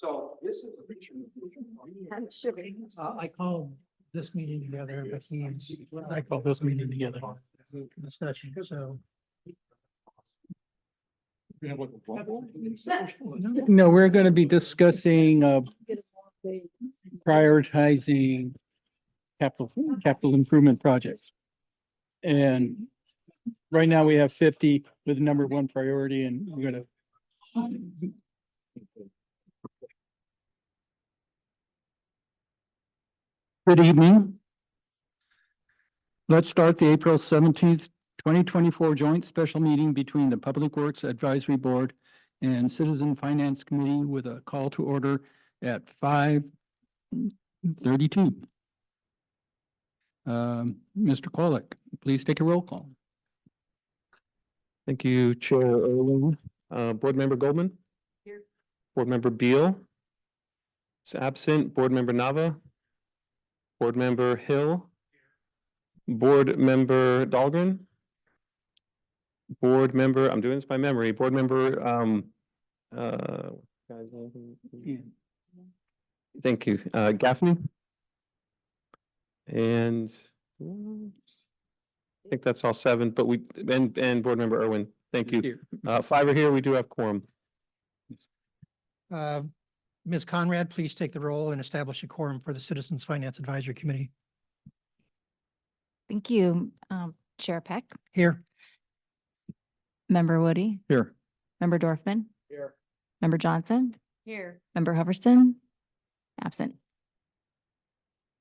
So this is I called this meeting together, but I called this meeting together. Discussion, so. No, we're going to be discussing prioritizing capital improvement projects. And right now we have 50 with number one priority, and we're going to. Good evening. Let's start the April 17th, 2024 joint special meeting between the Public Works Advisory Board and Citizen Finance Committee with a call to order at 5:32. Mr. Kolek, please take a roll call. Thank you, Chair Irwin. Board Member Goldman? Here. Board Member Beal? Is absent. Board Member Nava? Board Member Hill? Board Member Dahlgren? Board Member, I'm doing this by memory, Board Member, thank you, Gaffney? And I think that's all seven, but and Board Member Irwin, thank you. Five are here, we do have quorum. Ms. Conrad, please take the roll and establish a quorum for the Citizens Finance Advisory Committee. Thank you, Chair Peck, Here. Member Woody, Here. Member Dorfman, Here. Member Johnson, Here. Member Hubbardston, absent.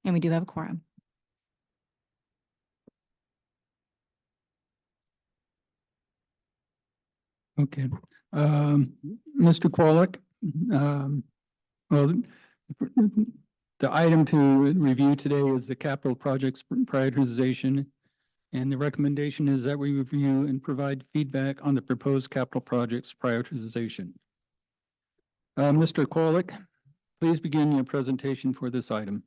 And we do have a quorum. Okay, Mr. Kolek, well, the item to review today is the capital projects prioritization. And the recommendation is that we review and provide feedback on the proposed capital projects prioritization. Mr. Kolek, please begin your presentation for this item.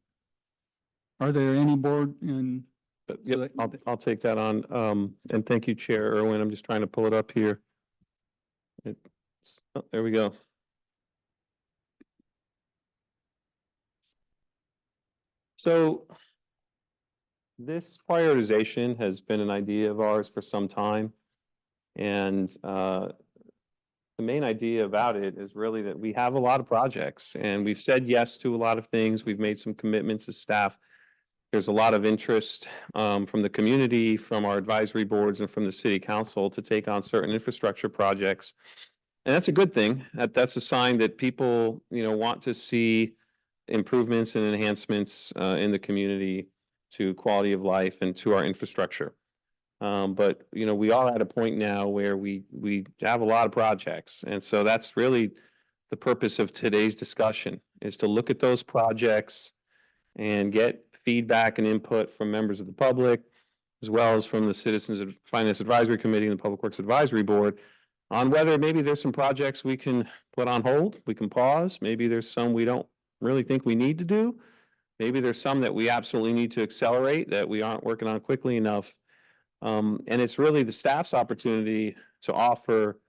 Are there any board and? Yep, I'll take that on. And thank you, Chair Irwin. I'm just trying to pull it up here. Oh, there we go. So this prioritization has been an idea of ours for some time. And the main idea about it is really that we have a lot of projects and we've said yes to a lot of things. We've made some commitments as staff. There's a lot of interest from the community, from our advisory boards, and from the city council to take on certain infrastructure projects. And that's a good thing. That's a sign that people, want to see improvements and enhancements in the community to quality of life and to our infrastructure. But we are at a point now where we have a lot of projects, and so that's really the purpose of today's discussion, is to look at those projects and get feedback and input from members of the public, as well as from the Citizens Finance Advisory Committee and the Public Works Advisory Board, on whether maybe there's some projects we can put on hold, we can pause. Maybe there's some we don't really think we need to do. Maybe there's some that we absolutely need to accelerate that we aren't working on quickly enough. And it's really the staff's opportunity to offer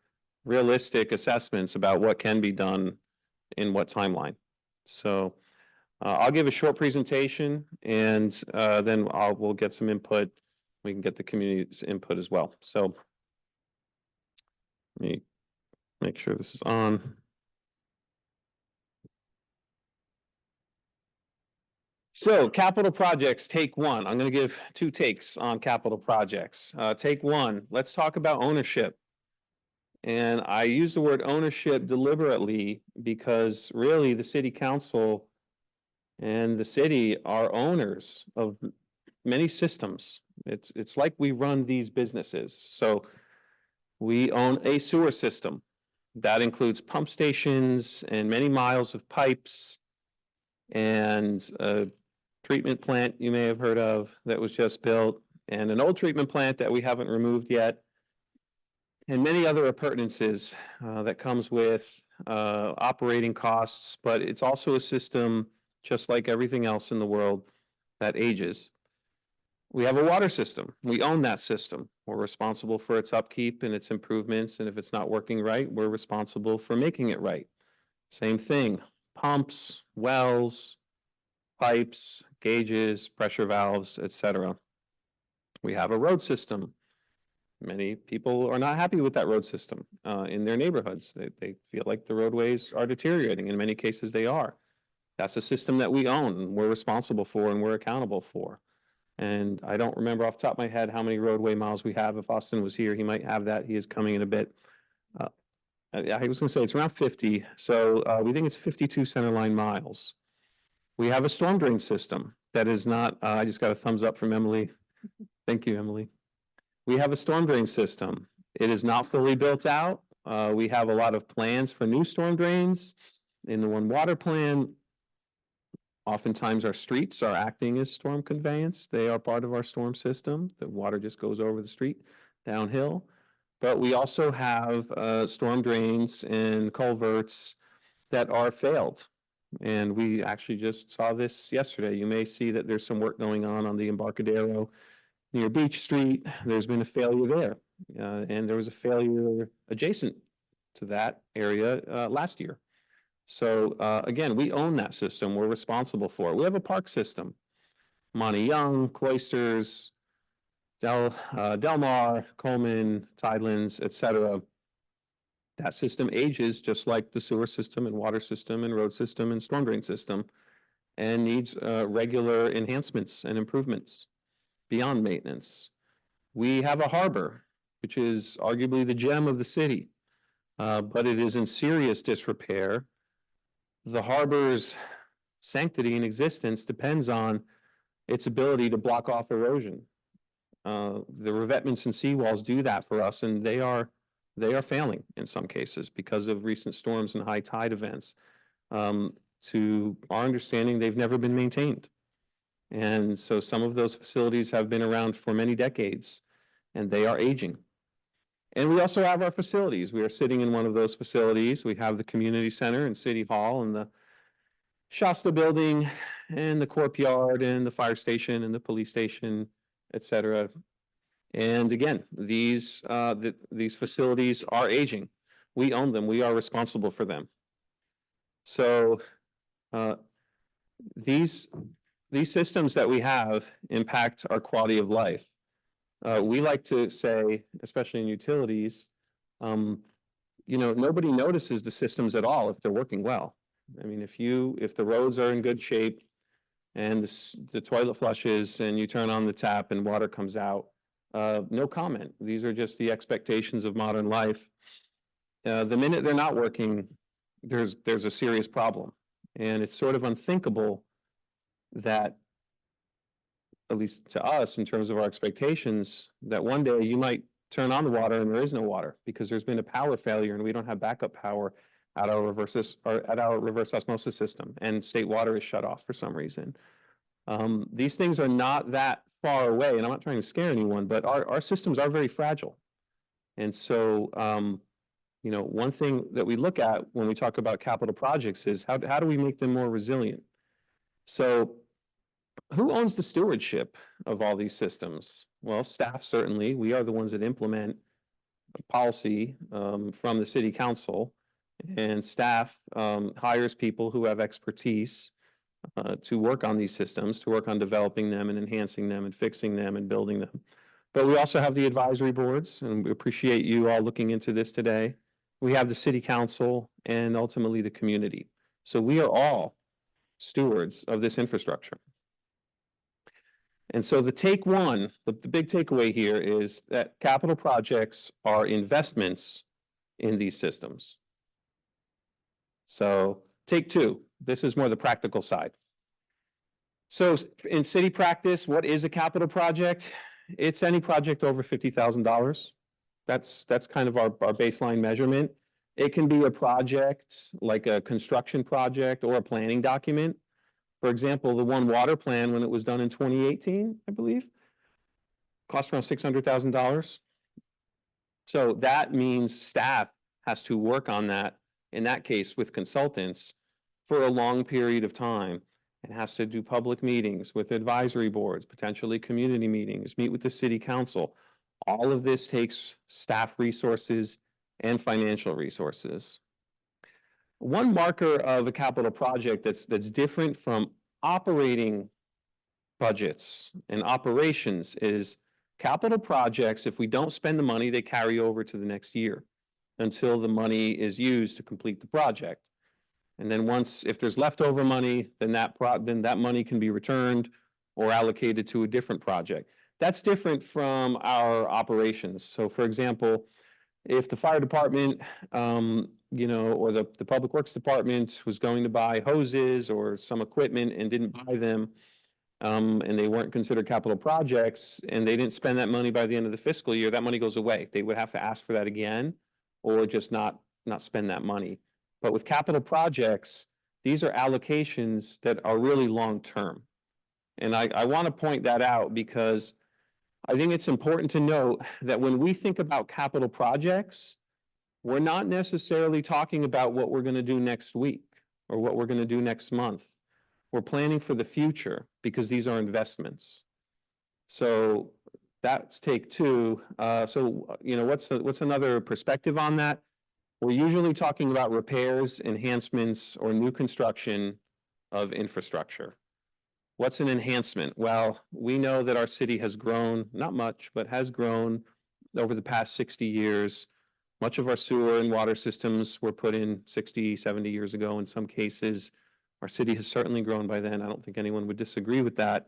realistic assessments about what can be done in what timeline. So I'll give a short presentation, and then we'll get some input. We can get the community's input as well. So let me make sure this is on. So capital projects, take one. I'm going to give two takes on capital projects. Take one, let's talk about ownership. And I use the word ownership deliberately because really the city council and the city are owners of many systems. It's like we run these businesses. So we own a sewer system that includes pump stations and many miles of pipes and a treatment plant you may have heard of that was just built, and an old treatment plant that we haven't removed yet, and many other appurtenances that comes with operating costs. But it's also a system, just like everything else in the world, that ages. We have a water system. We own that system. We're responsible for its upkeep and its improvements, and if it's not working right, we're responsible for making it right. Same thing. pumps, wells, pipes, gauges, pressure valves, etc. We have a road system. Many people are not happy with that road system in their neighborhoods. They feel like the roadways are deteriorating. In many cases, they are. That's a system that we own, and we're responsible for, and we're accountable for. And I don't remember off the top of my head how many roadway miles we have. If Austin was here, he might have that. He is coming in a bit. I was going to say it's around 50. So we think it's 52 centerline miles. We have a storm drain system that is not, I just got a thumbs up from Emily. Thank you, Emily. We have a storm drain system. It is not fully built out. We have a lot of plans for new storm drains in the One Water plan. Oftentimes our streets are acting as storm conveyance. They are part of our storm system. The water just goes over the street downhill. But we also have storm drains and culverts that are failed. And we actually just saw this yesterday. You may see that there's some work going on the Embarcadero near Beach Street. There's been a failure there. And there was a failure adjacent to that area last year. So again, we own that system. We're responsible for it. We have a park system. Monty Young, Cloisters, Del Mar, Coleman, Tidelands, etc. That system ages just like the sewer system and water system and road system and storm drain system, and needs regular enhancements and improvements beyond maintenance. We have a harbor, which is arguably the gem of the city, but it is in serious disrepair. The harbor's sanctity and existence depends on its ability to block off erosion. The revetments and seawalls do that for us, and they are failing in some cases because of recent storms and high tide events. To our understanding, they've never been maintained. And so some of those facilities have been around for many decades, and they are aging. And we also have our facilities. We are sitting in one of those facilities. We have the community center and City Hall and the Shasta building and the courtyard and the fire station and the police station, et cetera. And again, these facilities are aging. We own them. We are responsible for them. So these systems that we have impact our quality of life. We like to say, especially in utilities, nobody notices the systems at all if they're working well. I mean, if the roads are in good shape and the toilet flushes and you turn on the tap and water comes out, no comment. These are just the expectations of modern life. The minute they're not working, there's a serious problem. And it's sort of unthinkable that, at least to us, in terms of our expectations, that one day you might turn on the water and there is no water because there's been a power failure and we don't have backup power at our reverse osmosis system, and state water is shut off for some reason. These things are not that far away, and I'm not trying to scare anyone, but our systems are very fragile. And so, one thing that we look at when we talk about capital projects is how do we make them more resilient? So who owns the stewardship of all these systems? Well, staff certainly. We are the ones that implement policy from the city council, and staff hires people who have expertise to work on these systems, to work on developing them and enhancing them and fixing them and building them. But we also have the advisory boards, and we appreciate you all looking into this today. We have the city council and ultimately the community. So we are all stewards of this infrastructure. And so the big takeaway here is that capital projects are investments in these systems. So take two. This is more the practical side. So in city practice, what is a capital project? It's any project over $50,000. That's kind of our baseline measurement. It can be a project like a construction project or a planning document. For example, the One Water plan, when it was done in 2018, I believe, cost around $600,000. So that means staff has to work on that, in that case with consultants, for a long period of time, and has to do public meetings with advisory boards, potentially community meetings, meet with the city council. All of this takes staff resources and financial resources. One marker of a capital project that's different from operating budgets and operations is capital projects. If we don't spend the money, they carry over to the next year until the money is used to complete the project. And then once, if there's leftover money, then that money can be returned or allocated to a different project. That's different from our operations. So for example, if the fire department, or the public works department was going to buy hoses or some equipment and didn't buy them, and they weren't considered capital projects, and they didn't spend that money by the end of the fiscal year, that money goes away. They would have to ask for that again, or just not spend that money. But with capital projects, these are allocations that are really long-term. And I want to point that out because I think it's important to note that when we think about capital projects, we're not necessarily talking about what we're going to do next week or what we're going to do next month. We're planning for the future because these are investments. So that's take two. What's another perspective on that? We're usually talking about repairs, enhancements, or new construction of infrastructure. What's an enhancement? Well, we know that our city has grown, not much, but has grown over the past 60 years. Much of our sewer and water systems were put in 60, 70 years ago in some cases. Our city has certainly grown by then. I don't think anyone would disagree with that.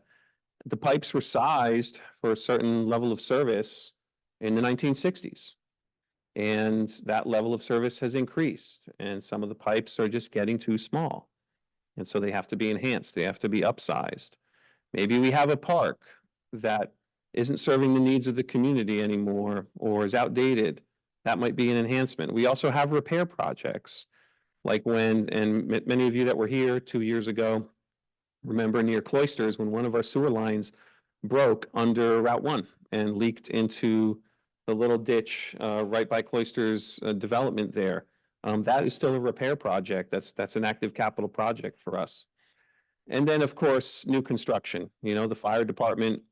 The pipes were sized for a certain level of service in the 1960s. And that level of service has increased. And some of the pipes are just getting too small. And so they have to be enhanced. They have to be upsized. Maybe we have a park that isn't serving the needs of the community anymore or is outdated. That might be an enhancement. We also have repair projects, like many of you that were here 2 years ago remember near Cloisters when one of our sewer lines broke under Route 1 and leaked into the little ditch right by Cloisters development there. That is still a repair project. That's an active capital project for us. And then, of course, new construction. The fire department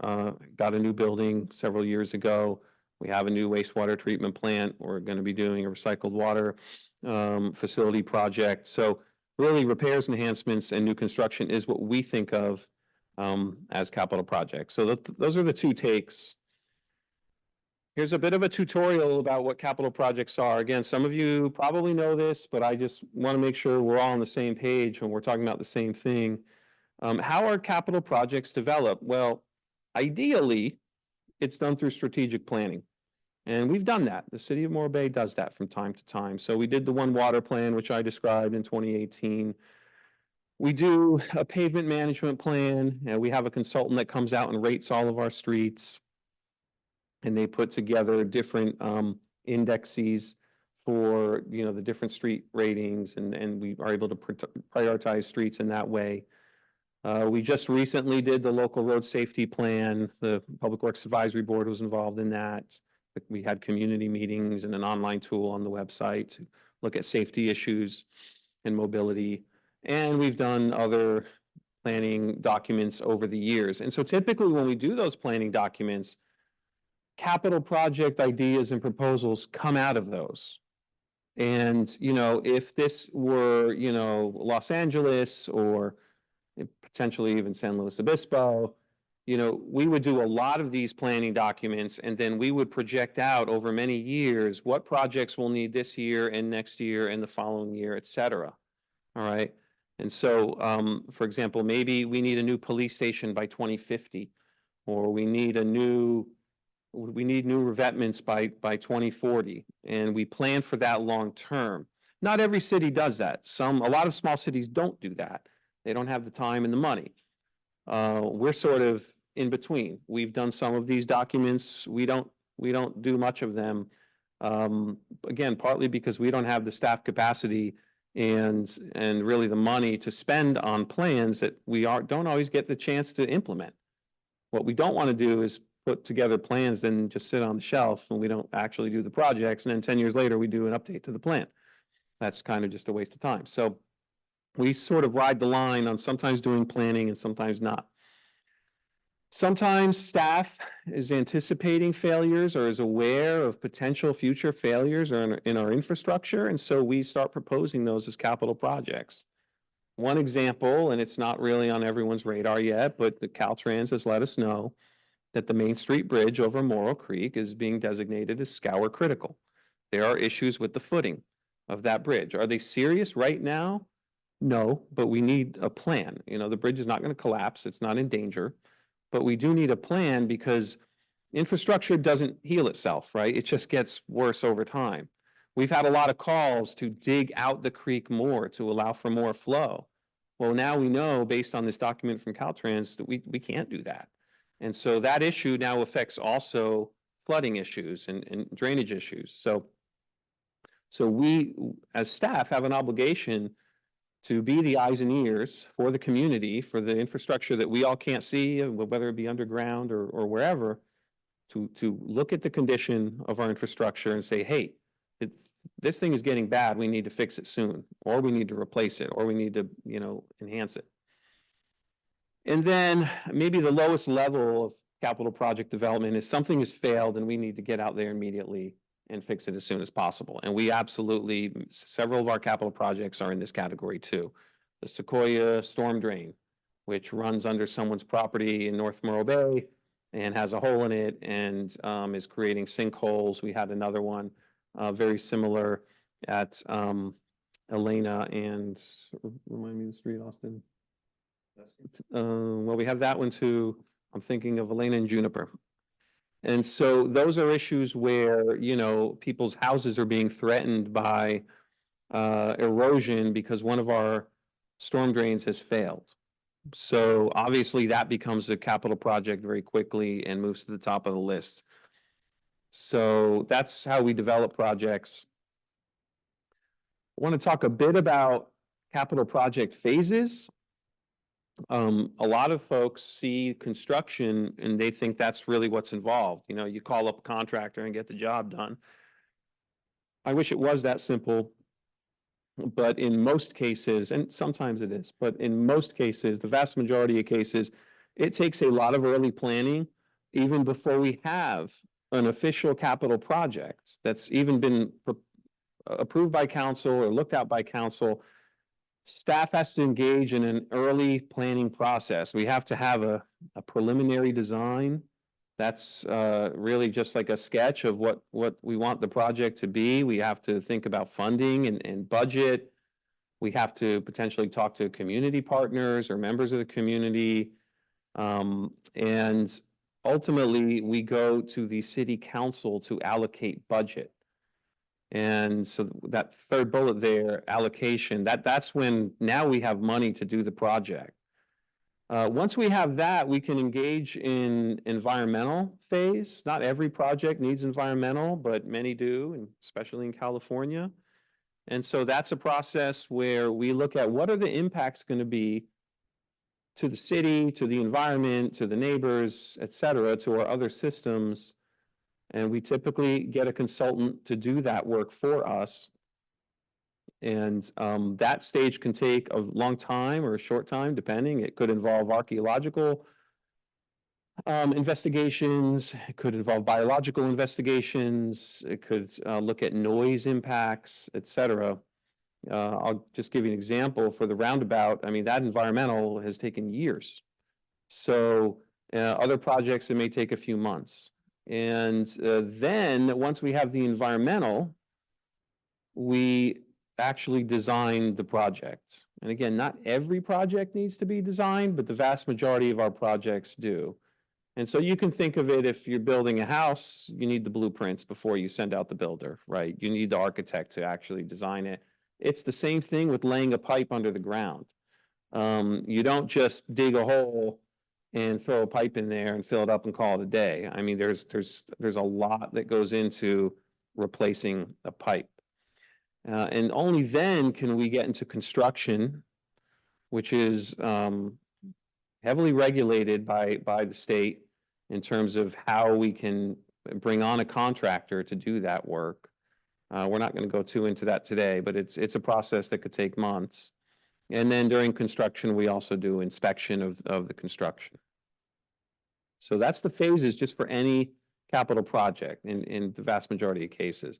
got a new building several years ago. We have a new wastewater treatment plant. We're going to be doing a recycled water facility project. So really, repairs, enhancements, and new construction is what we think of as capital projects. So those are the two takes. Here's a bit of a tutorial about what capital projects are. Again, some of you probably know this, but I just want to make sure we're all on the same page when we're talking about the same thing. How are capital projects developed? Well, ideally, it's done through strategic planning. And we've done that. The city of Morro Bay does that from time to time. So we did the One Water Plan, which I described in 2018. We do a pavement management plan, and we have a consultant that comes out and rates all of our streets. And they put together different indexes for the different street ratings, and we are able to prioritize streets in that way. We just recently did the local road safety plan. The Public Works Advisory Board was involved in that. We had community meetings and an online tool on the website to look at safety issues and mobility. And we've done other planning documents over the years. And so typically when we do those planning documents, capital project ideas and proposals come out of those. And, if this were, Los Angeles or potentially even San Luis Obispo, we would do a lot of these planning documents, and then we would project out over many years what projects we'll need this year and next year and the following year, et cetera. All right. And so, for example, maybe we need a new police station by 2050, or we need new revetments by 2040, and we plan for that long term. Not every city does that. A lot of small cities don't do that. They don't have the time and the money. We're sort of in between. We've done some of these documents. We don't do much of them. Again, partly because we don't have the staff capacity and really the money to spend on plans that we don't always get the chance to implement. What we don't want to do is put together plans, then just sit on the shelf and we don't actually do the projects. And then 10 years later, we do an update to the plan. That's kind of just a waste of time. So we sort of ride the line on sometimes doing planning and sometimes not. Sometimes staff is anticipating failures or is aware of potential future failures in our infrastructure, and so we start proposing those as capital projects. One example, and it's not really on everyone's radar yet, but the Caltrans has let us know that the Main Street Bridge over Morrow Creek is being designated as scour critical. There are issues with the footing of that bridge. Are they serious right now? No, but we need a plan. You know, the bridge is not going to collapse. It's not in danger, but we do need a plan because infrastructure doesn't heal itself, right? It just gets worse over time. We've had a lot of calls to dig out the creek more to allow for more flow. Well, now we know, based on this document from Caltrans, that we can't do that. And so that issue now affects also flooding issues and drainage issues. So we, as staff, have an obligation to be the eyes and ears for the community, for the infrastructure that we all can't see, whether it be underground or wherever, to look at the condition of our infrastructure and say, hey, this thing is getting bad, we need to fix it soon, or we need to replace it, or we need to, you know, enhance it. And then maybe the lowest level of capital project development is something has failed and we need to get out there immediately and fix it as soon as possible. And we absolutely, several of our capital projects are in this category too. The Sequoia storm drain, which runs under someone's property in North Morro Bay and has a hole in it and is creating sinkholes. We had another one very similar at Elena and, remind me of the street, Austin? Well, we have that one too. I'm thinking of Elena and Juniper. And so those are issues where, you know, people's houses are being threatened by erosion because one of our storm drains has failed. So obviously that becomes a capital project very quickly and moves to the top of the list. So that's how we develop projects. I want to talk a bit about capital project phases. A lot of folks see construction and they think that's really what's involved. You know, you call up a contractor and get the job done. I wish it was that simple, but in most cases, and sometimes it is, but in most cases, the vast majority of cases, it takes a lot of early planning even before we have an official capital project that's even been approved by council or looked at by council. Staff has to engage in an early planning process. We have to have a preliminary design. That's really just like a sketch of what we want the project to be. We have to think about funding and budget. We have to potentially talk to community partners or members of the community. And ultimately, we go to the city council to allocate budget. And so that third bullet there, allocation, that's when now we have money to do the project. Once we have that, we can engage in environmental phase. Not every project needs environmental, but many do, and especially in California. And so that's a process where we look at what are the impacts going to be to the city, to the environment, to the neighbors, et cetera, to our other systems. And we typically get a consultant to do that work for us. And that stage can take a long time or a short time, depending. It could involve archaeological investigations. It could involve biological investigations. It could look at noise impacts, et cetera. I'll just give you an example for the roundabout. I mean, that environmental has taken years. So other projects, it may take a few months. And then once we have the environmental, we actually design the project. And again, not every project needs to be designed, but the vast majority of our projects do. And so you can think of it, if you're building a house, you need the blueprints before you send out the builder, right? You need the architect to actually design it. It's the same thing with laying a pipe under the ground. You don't just dig a hole and throw a pipe in there and fill it up and call it a day. I mean, there's a lot that goes into replacing a pipe. And only then can we get into construction, which is heavily regulated by the state in terms of how we can bring on a contractor to do that work. We're not going to go too into that today, but it's a process that could take months. And then during construction, we also do inspection of the construction. So that's the phases just for any capital project in the vast majority of cases.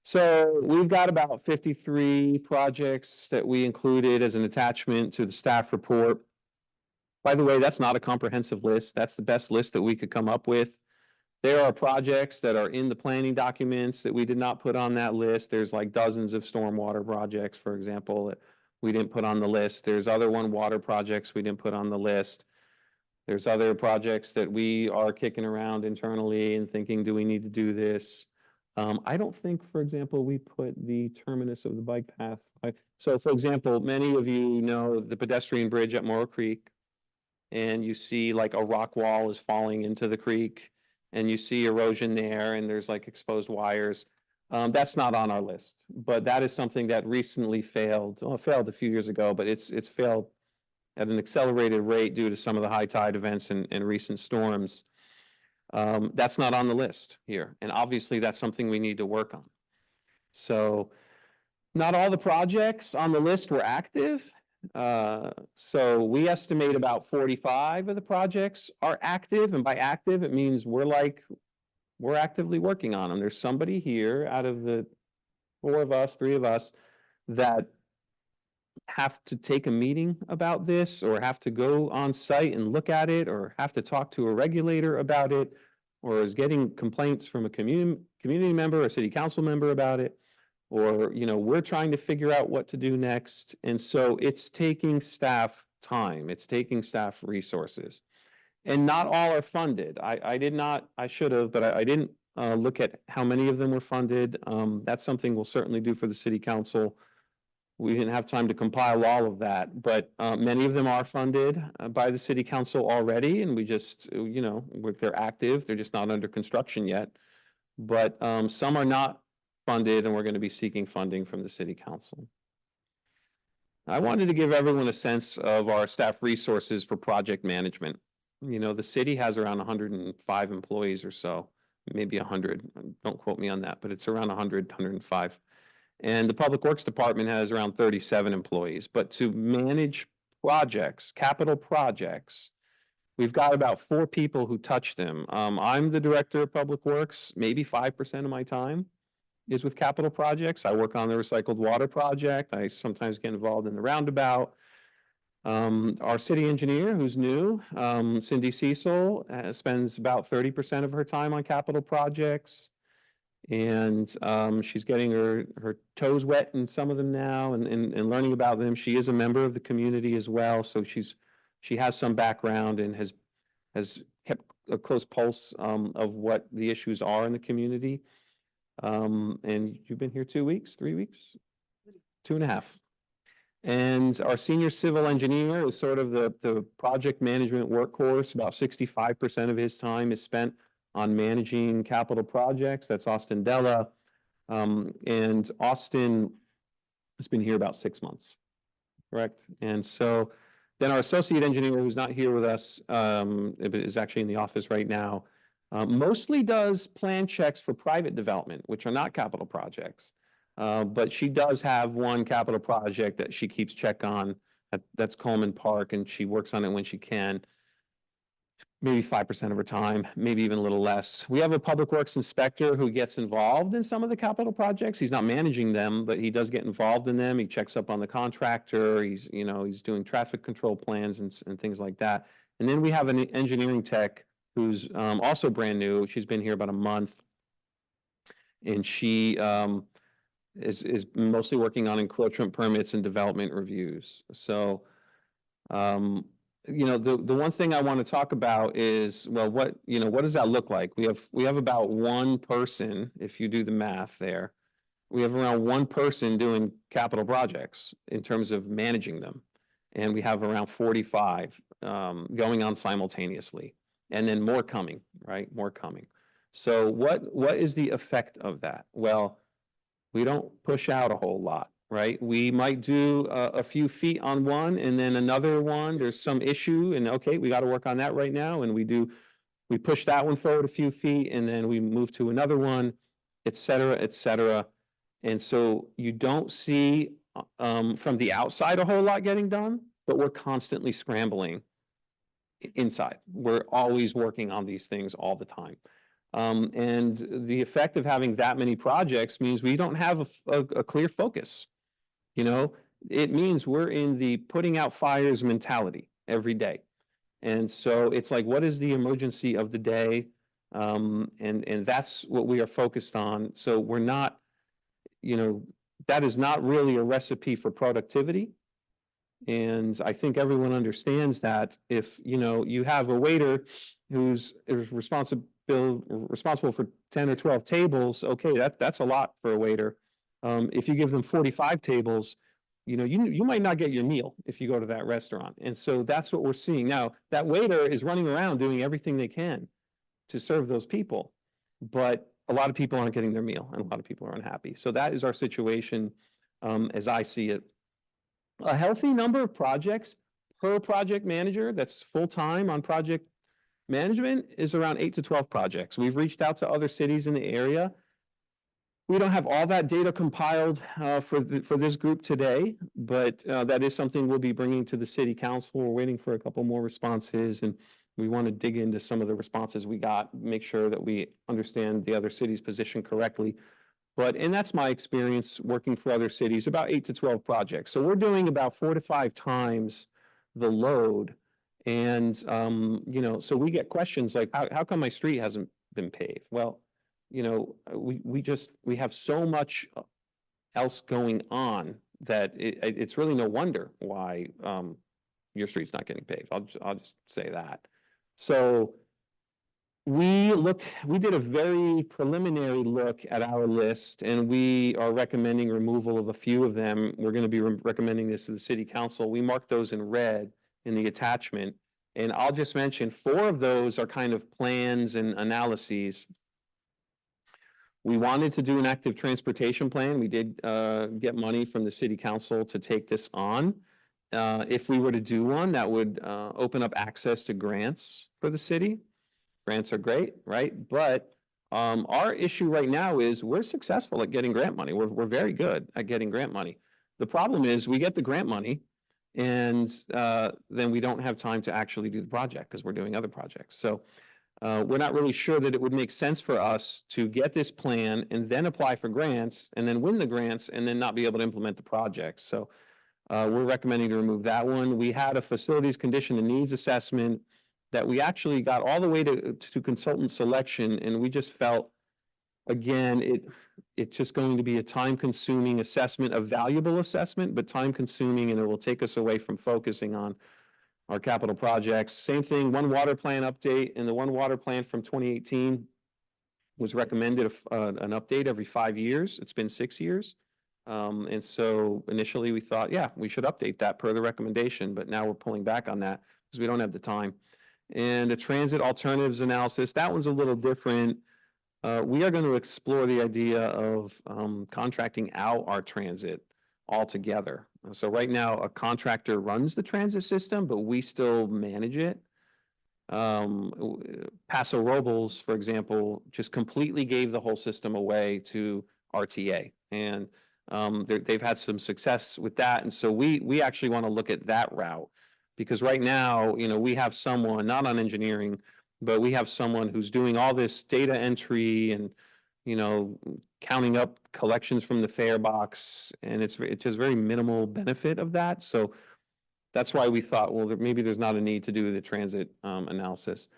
So we've got about 53 projects that we included as an attachment to the staff report. By the way, that's not a comprehensive list. That's the best list that we could come up with. There are projects that are in the planning documents that we did not put on that list. There's like dozens of stormwater projects, for example, that we didn't put on the list. There's other water projects we didn't put on the list. There's other projects that we are kicking around internally and thinking, do we need to do this? I don't think, for example, we put the terminus of the bike path. So for example, many of you know the pedestrian bridge at Morrow Creek, and you see like a rock wall is falling into the creek, and you see erosion there, and there's like exposed wires. That's not on our list, but that is something that recently failed. Well, it failed a few years ago, but it's failed at an accelerated rate due to some of the high tide events and recent storms. That's not on the list here, and obviously that's something we need to work on. So not all the projects on the list were active. So we estimate about 45 of the projects are active, and by active, it means we're actively working on them. There's somebody here out of the 4 of us, 3 of us, that have to take a meeting about this, or have to go on site and look at it, or have to talk to a regulator about it, or is getting complaints from a community member or city council member about it, or, you know, we're trying to figure out what to do next. And so it's taking staff time, it's taking staff resources. And not all are funded. I should have, but I didn't look at how many of them were funded. That's something we'll certainly do for the city council. We didn't have time to compile all of that, but many of them are funded by the city council already, and we just, you know, they're active, they're just not under construction yet. But some are not funded, and we're going to be seeking funding from the city council. I wanted to give everyone a sense of our staff resources for project management. You know, the city has around 105 employees or so, maybe 100. Don't quote me on that, but it's around 100, 105. And the Public Works Department has around 37 employees. But to manage projects, capital projects, we've got about 4 people who touch them. I'm the director of Public Works. Maybe 5% of my time is with capital projects. I work on the recycled water project. I sometimes get involved in the roundabout. Our city engineer, who's new, Cindy Cecil, spends about 30% of her time on capital projects. And she's getting her toes wet in some of them now, and learning about them. She is a member of the community as well, so she has some background and has kept a close pulse of what the issues are in the community. And you've been here 2 weeks, 3 weeks, 2.5. And our senior civil engineer is sort of the project management workhorse. About 65% of his time is spent on managing capital projects. That's Austin Della. And Austin has been here about 6 months, correct? And so then our associate engineer, who's not here with us, is actually in the office right now, mostly does plan checks for private development, which are not capital projects. But she does have one capital project that she keeps check on. That's Coleman Park, and she works on it when she can. Maybe 5% of her time, maybe even a little less. We have a public works inspector who gets involved in some of the capital projects. He's not managing them, but he does get involved in them. He checks up on the contractor. He's doing traffic control plans and things like that. And then we have an engineering tech who's also brand new. She's been here about a month, and she is mostly working on encroachment permits and development reviews. So, the one thing I want to talk about is, well, what does that look like? We have about 1 person, if you do the math there, we have around 1 person doing capital projects in terms of managing them. And we have around 45 going on simultaneously, and then more coming, right? More coming. So what is the effect of that? Well, we don't push out a whole lot, right? We might do a few feet on one, and then another one, there's some issue, and okay, we got to work on that right now. And we push that one forward a few feet, and then we move to another one, et cetera, et cetera. And so you don't see from the outside a whole lot getting done, but we're constantly scrambling inside. We're always working on these things all the time. And the effect of having that many projects means we don't have a clear focus. You know, it means we're in the putting out fires mentality every day. And so it's like, what is the emergency of the day? And that's what we are focused on. So we're not, you know, that is not really a recipe for productivity. And I think everyone understands that if, you know, you have a waiter who's responsible for 10 or 12 tables, okay, that's a lot for a waiter. If you give them 45 tables, you know, you might not get your meal if you go to that restaurant. And so that's what we're seeing. Now, that waiter is running around doing everything they can to serve those people, but a lot of people aren't getting their meal and a lot of people are unhappy. So that is our situation, as I see it. A healthy number of projects per project manager that's full-time on project management is around 8 to 12 projects. We've reached out to other cities in the area. We don't have all that data compiled for this group today, but that is something we'll be bringing to the city council. We're waiting for a couple more responses, and we want to dig into some of the responses we got, make sure that we understand the other city's position correctly. And that's my experience working for other cities, about 8 to 12 projects. So we're doing about 4 to 5 times the load. And, you know, so we get questions like, how come my street hasn't been paved? Well, you know, we have so much else going on that it's really no wonder why your street's not getting paved. I'll just say that. So we did a very preliminary look at our list, and we are recommending removal of a few of them. We're going to be recommending this to the city council. We marked those in red in the attachment, and I'll just mention 4 of those are kind of plans and analyses. We wanted to do an active transportation plan. We did get money from the city council to take this on. If we were to do one, that would open up access to grants for the city. Grants are great, right? But our issue right now is we're successful at getting grant money. We're very good at getting grant money. The problem is we get the grant money and then we don't have time to actually do the project because we're doing other projects. So we're not really sure that it would make sense for us to get this plan and then apply for grants and then win the grants and then not be able to implement the project. So we're recommending to remove that one. We had a facilities condition and needs assessment that we actually got all the way to consultant selection, and we just felt, again, it's just going to be a time-consuming assessment, a valuable assessment, but time-consuming, and it will take us away from focusing on our capital projects. Same thing, one water plan update, and the one water plan from 2018 was recommended an update every 5 years. It's been 6 years. And so initially we thought, yeah, we should update that per the recommendation, but now we're pulling back on that because we don't have the time. And a transit alternatives analysis, that one's a little different. We are going to explore the idea of contracting out our transit altogether. So right now, a contractor runs the transit system, but we still manage it. Paso Robles, for example, just completely gave the whole system away to RTA. And they've had some success with that. And so we actually want to look at that route. Because right now, you know, we have someone, not on engineering, but we have someone who's doing all this data entry and, you know, counting up collections from the fare box, and it's just very minimal benefit of that. So that's why we thought, well, maybe there's not a need to do the transit analysis.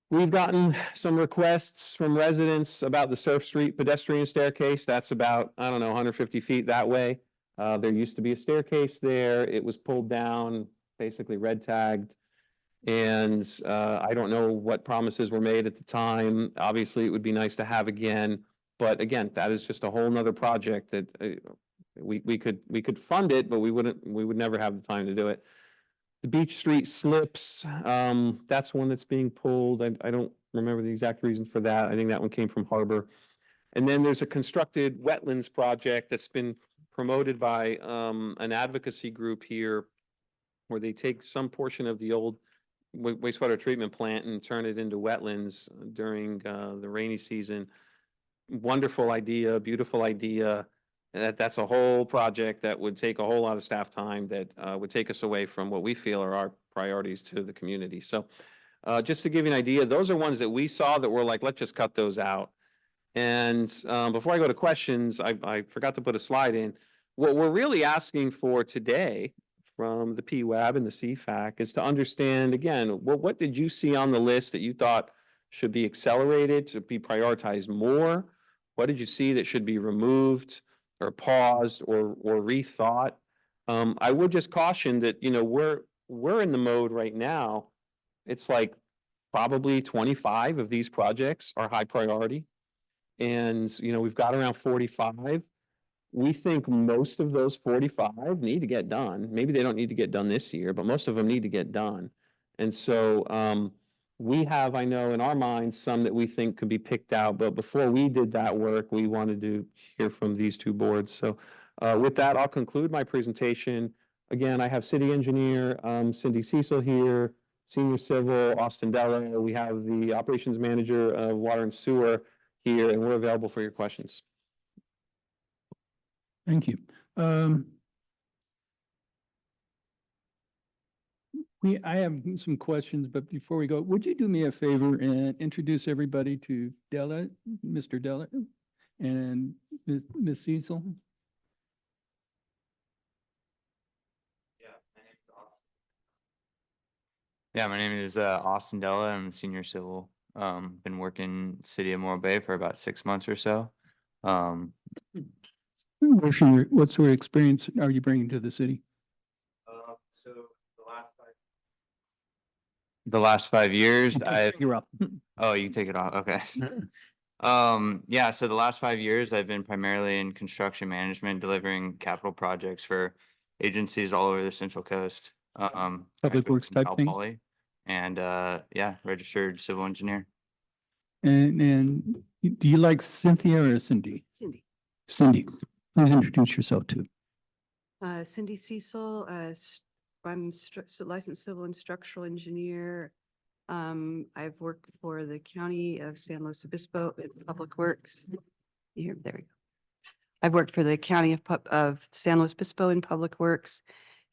We've gotten some requests from residents about the Surf Street pedestrian staircase. That's about, I don't know, 150 feet that way. There used to be a staircase there. It was pulled down, basically red tagged. And I don't know what promises were made at the time. Obviously, it would be nice to have again. But again, that is just a whole nother project that we could fund it, but we would never have the time to do it. The Beach Street slips, that's one that's being pulled. I don't remember the exact reason for that. I think that one came from Harbor. And then there's a constructed wetlands project that's been promoted by an advocacy group here where they take some portion of the old wastewater treatment plant and turn it into wetlands during the rainy season. Wonderful idea, beautiful idea. That's a whole project that would take a whole lot of staff time that would take us away from what we feel are our priorities to the community. So just to give you an idea, those are ones that we saw that were like, let's just cut those out. And before I go to questions, I forgot to put a slide in. What we're really asking for today from the PWAB and the CFAC is to understand, again, what did you see on the list that you thought should be accelerated, to be prioritized more? What did you see that should be removed or paused or rethought? I would just caution that, you know, we're in the mode right now. It's like probably 25 of these projects are high priority. And, you know, we've got around 45. We think most of those 45 need to get done. Maybe they don't need to get done this year, but most of them need to get done. And so we have, I know in our minds, some that we think could be picked out. But before we did that work, we wanted to hear from these two boards. So with that, I'll conclude my presentation. Again, I have City Engineer Cindy Cecil here, Senior Civil Austin Della. We have the Operations Manager of Water and Sewer here, and we're available for your questions. Thank you. I have some questions, but before we go, would you do me a favor and introduce everybody to Della, Mr. Della, and Ms. Cecil? Yeah, my name is Austin Della. I'm a senior civil. Been working City of Morro Bay for about 6 months or so. What sort of experience are you bringing to the city? So the last 5 years, You're up. oh, you can take it off. Okay. Yeah, so the last 5 years, I've been primarily in construction management, delivering capital projects for agencies all over the Central Coast. Public works type Cal thing? Poly, and yeah, registered civil engineer. And do you like Cynthia or Cindy? Cindy. Cindy, please introduce yourself too. Cindy Cecil, I'm licensed civil and structural engineer. I've worked for the County of San Luis Obispo in Public Works. Here, there we go. I've worked for the County of San Luis Obispo in Public Works.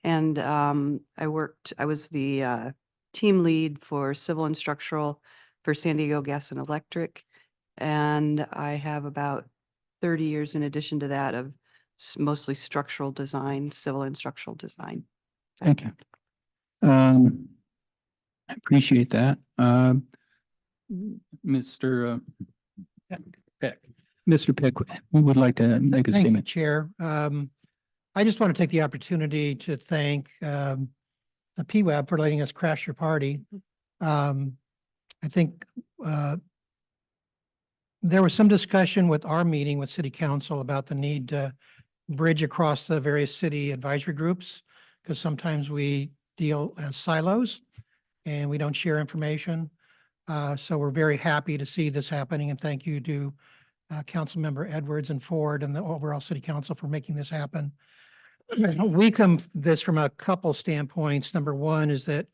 And I was the team lead for civil and structural for San Diego Gas and Electric. And I have about 30 years in addition to that of mostly structural design, civil and structural design. Thank you. I appreciate that. Mr. Peck. Mr. Peck, we would like to make a Thank you, statement. Chair. I just want to take the opportunity to thank the PWAB for letting us crash your party. I think there was some discussion with our meeting with City Council about the need to bridge across the various city advisory groups, because sometimes we deal as silos and we don't share information. So we're very happy to see this happening, and thank you to Councilmember Edwards and Ford and the overall City Council for making this happen. We come this from a couple standpoints. Number one is that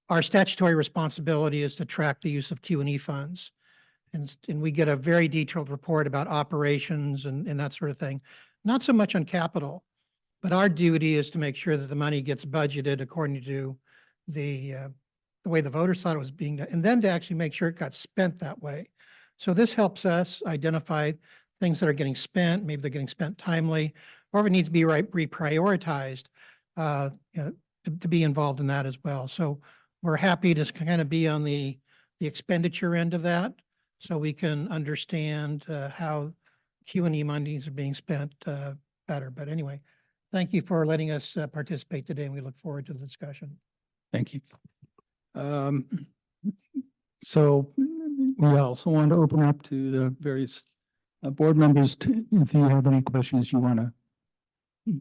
our statutory responsibility is to track the use of Q&E funds. And we get a very detailed report about operations and that sort of thing. Not so much on capital, but our duty is to make sure that the money gets budgeted according to the way the voters thought it was being done, and then to actually make sure it got spent that way. So this helps us identify things that are getting spent, maybe they're getting spent timely, or if it needs to be reprioritized, to be involved in that as well. So we're happy to kind of be on the expenditure end of that, so we can understand how Q&E monies are being spent better. But anyway, thank you for letting us participate today, and we look forward to the discussion. Thank you. So we also want to open up to the various board members if you have any questions you want to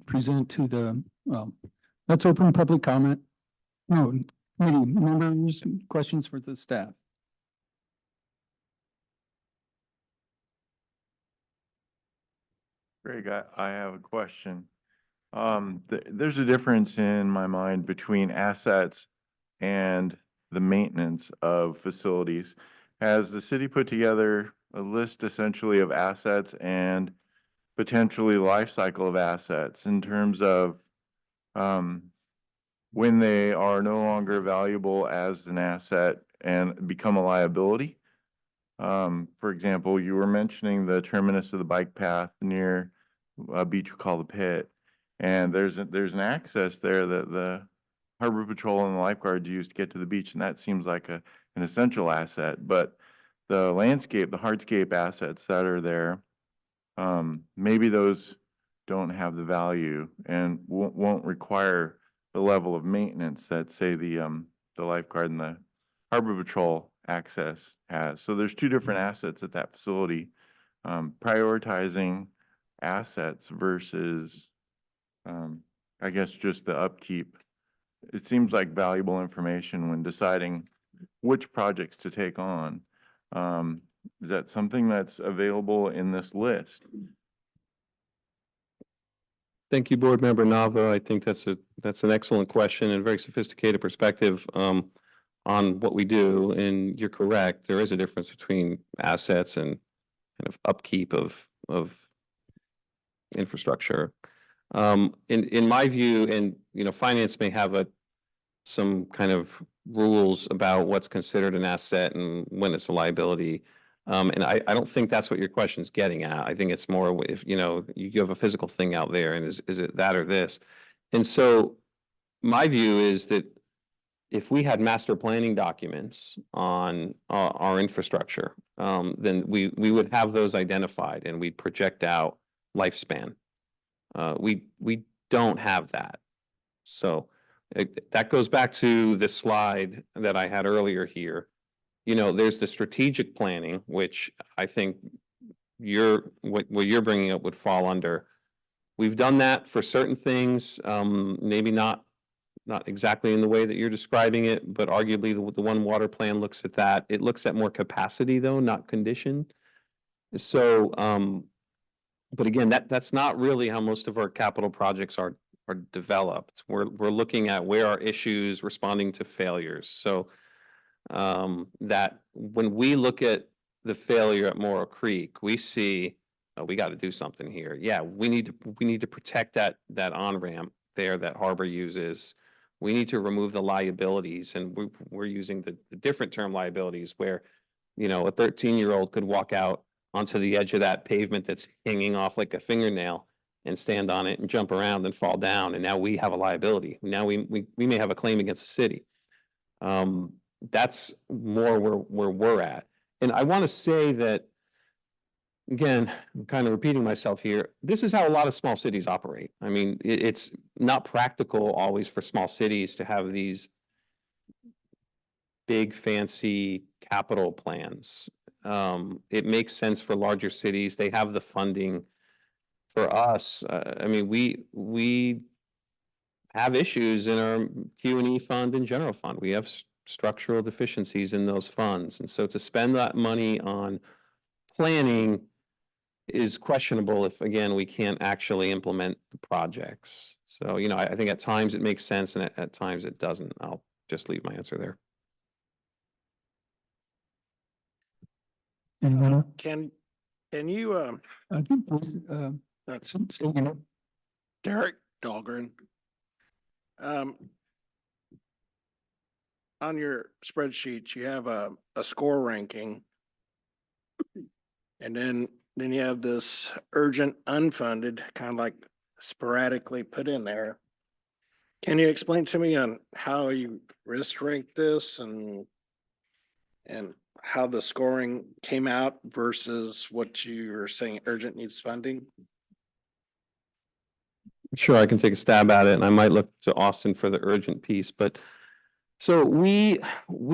present to the, let's open public comment. No, committee members, questions for the staff. Greg, I have a question. There's a difference in my mind between assets and the maintenance of facilities. Has the city put together a list essentially of assets and potentially life cycle of assets in terms of when they are no longer valuable as an asset and become a liability. For example, you were mentioning the terminus of the bike path near a beach we call the Pit. And there's an access there that the Harbor Patrol and the lifeguards use to get to the beach, and that seems like an essential asset. But the landscape, the hardscape assets that are there, maybe those don't have the value and won't require the level of maintenance that, say, the lifeguard and the Harbor Patrol access has. So there's two different assets at that facility. Prioritizing assets versus, I guess, just the upkeep. It seems like valuable information when deciding which projects to take on. Is that something that's available in this list? Thank you, Board Member Nava. I think that's an excellent question and a very sophisticated perspective on what we do. And you're correct, there is a difference between assets and kind of upkeep of infrastructure. In my view, and finance may have some kind of rules about what's considered an asset and when it's a liability. And I don't think that's what your question's getting at. I think it's more if, you have a physical thing out there and is it that or this? And so my view is that if we had master planning documents on our infrastructure, then we would have those identified and we project out lifespan. We don't have that. So that goes back to the slide that I had earlier here. There's the strategic planning, which I think what you're bringing up would fall under. We've done that for certain things, maybe not exactly in the way that you're describing it, but arguably the One Water Plan looks at that. It looks at more capacity though, not condition. So, but again, that's not really how most of our capital projects are developed. We're looking at where are issues, responding to failures. So that when we look at the failure at Morrow Creek, we see we got to do something here. Yeah, we need to protect that on-ramp there that Harbor uses. We need to remove the liabilities, and we're using the different term liabilities where a 13-year-old could walk out onto the edge of that pavement that's hanging off like a fingernail and stand on it and jump around and fall down, and now we have a liability. Now we may have a claim against the city. That's more where we're at. And I want to say that, again, I'm kind of repeating myself here, this is how a lot of small cities operate. I mean, it's not practical always for small cities to have these big, fancy capital plans. It makes sense for larger cities. They have the funding. For us, I mean, we have issues in our Q&E fund and general fund. We have structural deficiencies in those funds. And so to spend that money on planning is questionable if, again, we can't actually implement the projects. So, I think at times it makes sense and at times it doesn't. I'll just leave my answer there. Anyone else? Can you, I think, that's Derek Dahlgren. On your spreadsheets, you have a score ranking. And then you have this urgent unfunded, kind of like sporadically put in there. Can you explain to me on how you risk rank this and how the scoring came out versus what you were saying urgent needs funding? Sure, I can take a stab at it, and I might look to Austin for the urgent piece. But so we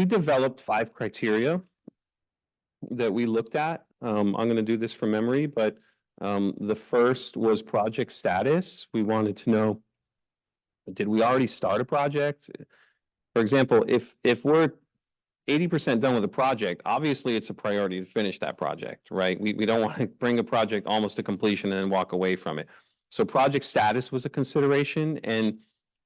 developed 5 criteria that we looked at. I'm going to do this from memory, but the first was project status. We wanted to know, did we already start a project? For example, if we're 80% done with a project, obviously it's a priority to finish that project, right? We don't want to bring a project almost to completion and then walk away from it. So project status was a consideration, and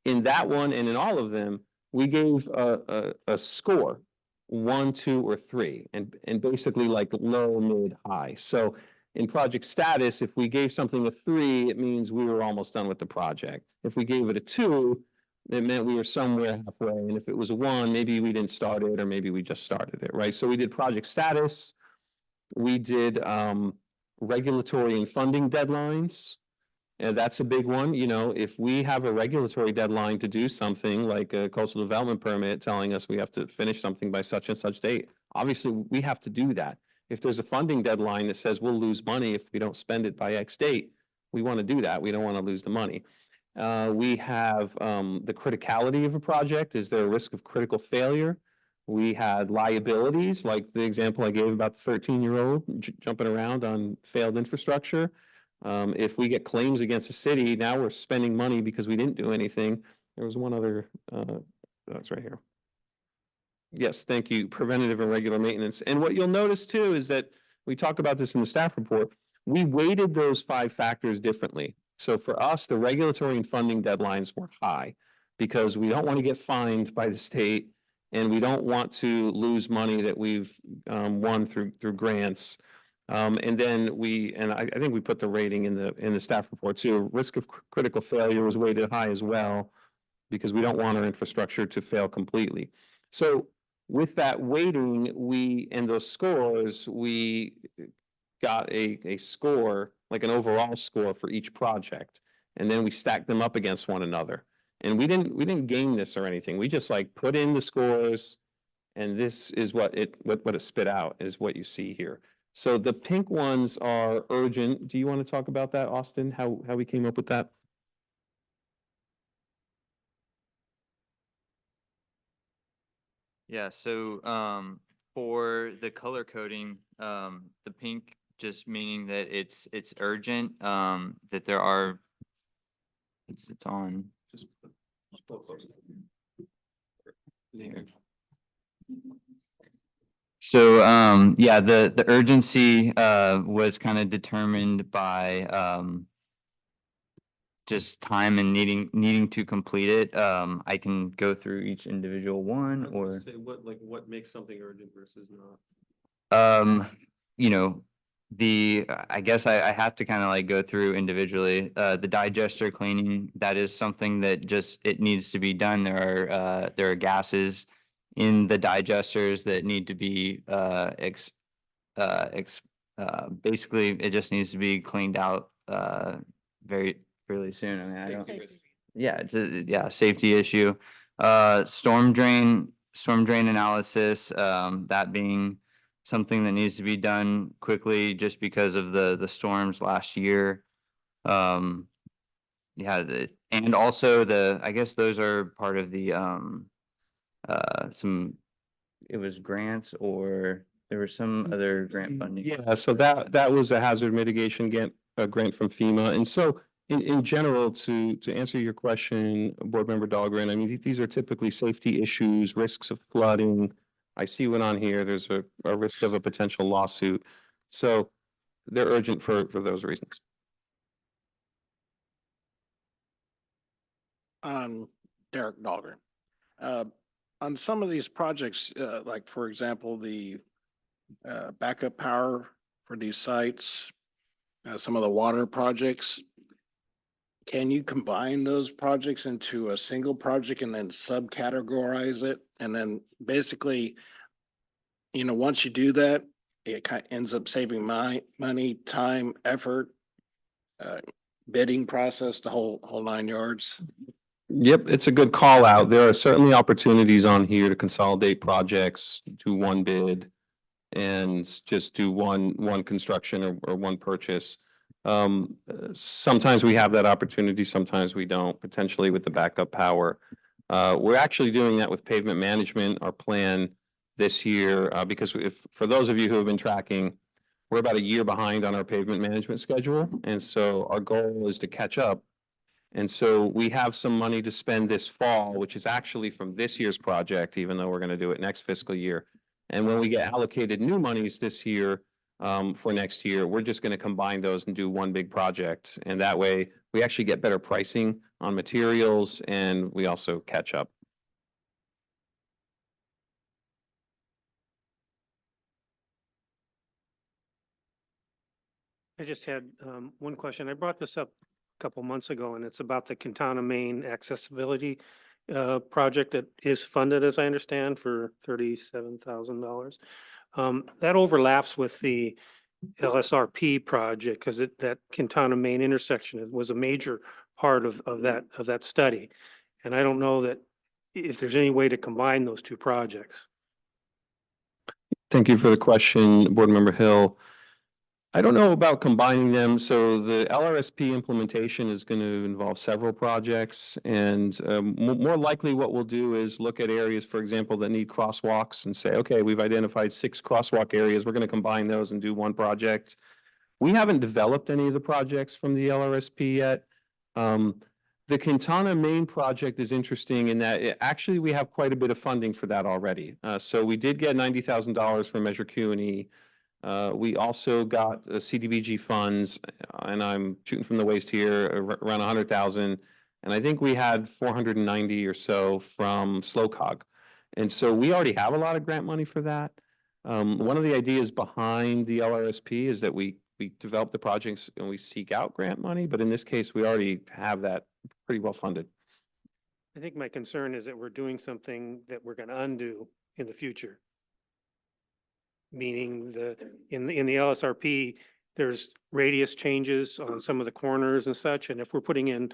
in that one and in all of them, we gave a score, 1, 2, or 3, and basically like low, mid, high. So in project status, if we gave something a 3, it means we were almost done with the project. If we gave it a 2, it meant we were somewhere halfway. And if it was a 1, maybe we didn't start it, or maybe we just started it, right? So we did project status. We did regulatory and funding deadlines. And that's a big one. You know, if we have a regulatory deadline to do something like a coastal development permit telling us we have to finish something by such and such date, obviously we have to do that. If there's a funding deadline that says we'll lose money if we don't spend it by X date, we want to do that. We don't want to lose the money. We have the criticality of a project. Is there a risk of critical failure? We had liabilities, like the example I gave about the 13-year-old jumping around on failed infrastructure. If we get claims against the city, now we're spending money because we didn't do anything. There was one other, that's right here. Yes, thank you. Preventative and regular maintenance. And what you'll notice too is that we talk about this in the staff report. We weighted those 5 factors differently. So for us, the regulatory and funding deadlines were high because we don't want to get fined by the state and we don't want to lose money that we've won through grants. And then I think we put the rating in the staff report too. Risk of critical failure was weighted high as well because we don't want our infrastructure to fail completely. So with that weighting, and those scores, we got a score, like an overall score for each project. And then we stacked them up against one another. And we didn't game this or anything. We just like put in the scores, and this is what it spit out, is what you see here. So the pink ones are urgent. Do you want to talk about that, Austin? How we came up with that? Yeah, so for the color coding, the pink just meaning that it's urgent, that there are it's on Just pull closer. here. So yeah, the urgency was kind of determined by just time and needing to complete it. I can go through each individual one, or Say what makes something urgent versus not. you know, I guess I have to kind of like go through individually. The digester cleaning, that is something that just it needs to be done. There are gases in the digesters that need to be basically it just needs to be cleaned out very fairly soon. I mean, I don't. Yeah, it's a safety issue. Storm drain analysis, that being something that needs to be done quickly just because of the storms last year. Yeah, and also I guess those are part of the it was grants, or there was some other grant funding. Yeah, so that was a hazard mitigation grant from FEMA. And so in general, to answer your question, Board Member Dahlgren, I mean, these are typically safety issues, risks of flooding. I see one on here, there's a risk of a potential lawsuit. So they're urgent for those reasons. Derek Dahlgren. On some of these projects, like for example, the backup power for these sites, some of the water projects, can you combine those projects into a single project and then subcategorize it? And then basically, once you do that, it kind of ends up saving money, time, effort, bidding process, the whole 9 yards. Yep, it's a good call out. There are certainly opportunities on here to consolidate projects, do one bid, and just do one construction or one purchase. Sometimes we have that opportunity, sometimes we don't, potentially with the backup power. We're actually doing that with pavement management, our plan this year, because for those of you who have been tracking, we're about a year behind on our pavement management schedule. And so our goal is to catch up. And so we have some money to spend this fall, which is actually from this year's project, even though we're going to do it next fiscal year. And when we get allocated new monies this year, for next year, we're just going to combine those and do one big project. And that way we actually get better pricing on materials and we also catch up. I just had one question. I brought this up a couple months ago, and it's about the Quintana Main accessibility. project that is funded, as I understand, for $37,000. That overlaps with the LSRP project because that Quintana Main intersection was a major part of that study. And I don't know that if there's any way to combine those two projects. Thank you for the question, Board Member Hill. I don't know about combining them. So the LRSP implementation is going to involve several projects. And more likely what we'll do is look at areas, for example, that need crosswalks and say, okay, we've identified 6 crosswalk areas. We're going to combine those and do one project. We haven't developed any of the projects from the LRSP yet. The Quintana Main project is interesting in that actually we have quite a bit of funding for that already. So we did get $90,000 from Measure Q and E. We also got CDBG funds, and I'm shooting from the waist here, around 100,000. And I think we had 490 or so from SLOCOG. And so we already have a lot of grant money for that. One of the ideas behind the LRSP is that we develop the projects and we seek out grant money, but in this case, we already have that pretty well funded. I think my concern is that we're doing something that we're going to undo in the future. Meaning in the LSRP, there's radius changes on some of the corners and such, and if we're putting in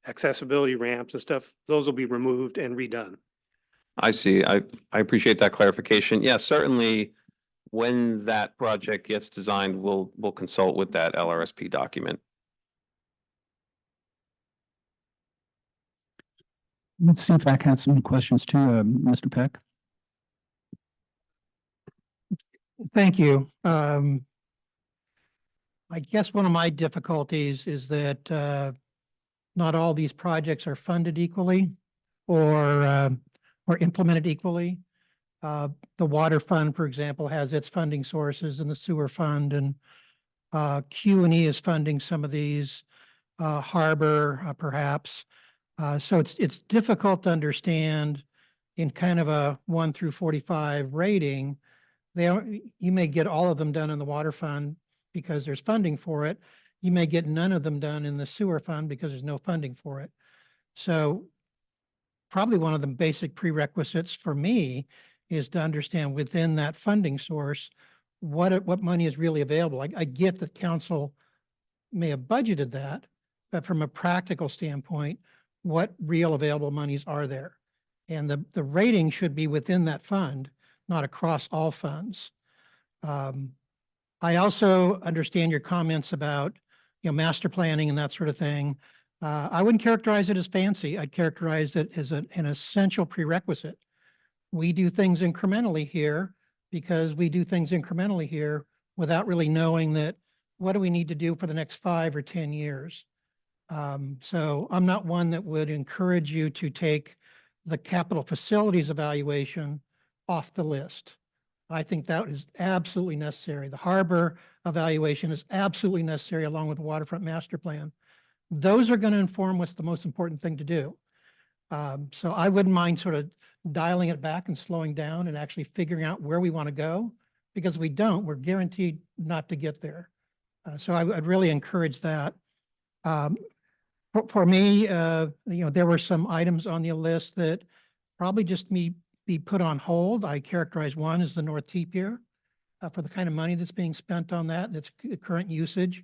accessibility ramps and stuff, those will be removed and redone. I see. I appreciate that clarification. Yeah, certainly when that project gets designed, we'll consult with that LRSP document. Let's see if I can have some questions too, Mr. Peck. Thank you. I guess one of my difficulties is that not all these projects are funded equally or implemented equally. The water fund, for example, has its funding sources, and the sewer fund, and Q&E is funding some of these, harbor perhaps. So it's difficult to understand in kind of a 1 through 45 rating. You may get all of them done in the water fund because there's funding for it. You may get none of them done in the sewer fund because there's no funding for it. So probably one of the basic prerequisites for me is to understand within that funding source, what money is really available. I get that council may have budgeted that, but from a practical standpoint, what real available monies are there? And the rating should be within that fund, not across all funds. I also understand your comments about, master planning and that sort of thing. I wouldn't characterize it as fancy. I'd characterize it as an essential prerequisite. We do things incrementally here because we do things incrementally here without really knowing that what do we need to do for the next 5 or 10 years. So I'm not one that would encourage you to take the capital facilities evaluation off the list. I think that is absolutely necessary. The harbor evaluation is absolutely necessary along with the waterfront master plan. Those are going to inform what's the most important thing to do. So I wouldn't mind sort of dialing it back and slowing down and actually figuring out where we want to go, because if we don't, we're guaranteed not to get there. So I'd really encourage that. For me, there were some items on the list that probably just be put on hold. I characterize one as the North T Pier for the kind of money that's being spent on that, that's current usage.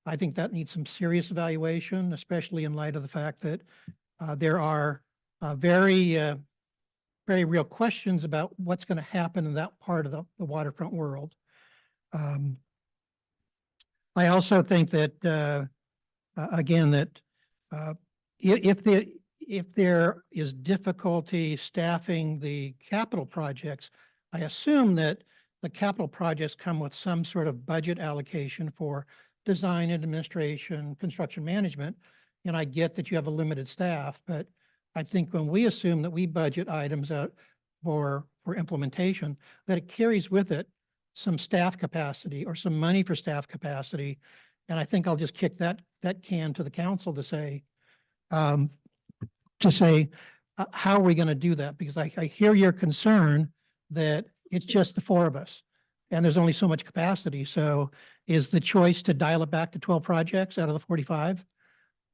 I think that needs some serious evaluation, especially in light of the fact that there are very real questions about what's going to happen in that part of the waterfront world. I also think that, again, that if there is difficulty staffing the capital projects, I assume that the capital projects come with some sort of budget allocation for design and administration, construction management. And I get that you have a limited staff, but I think when we assume that we budget items out for implementation, that it carries with it some staff capacity or some money for staff capacity. And I think I'll just kick that can to the council to say, how are we going to do that? Because I hear your concern that it's just the 4 of us and there's only so much capacity. So is the choice to dial it back to 12 projects out of the 45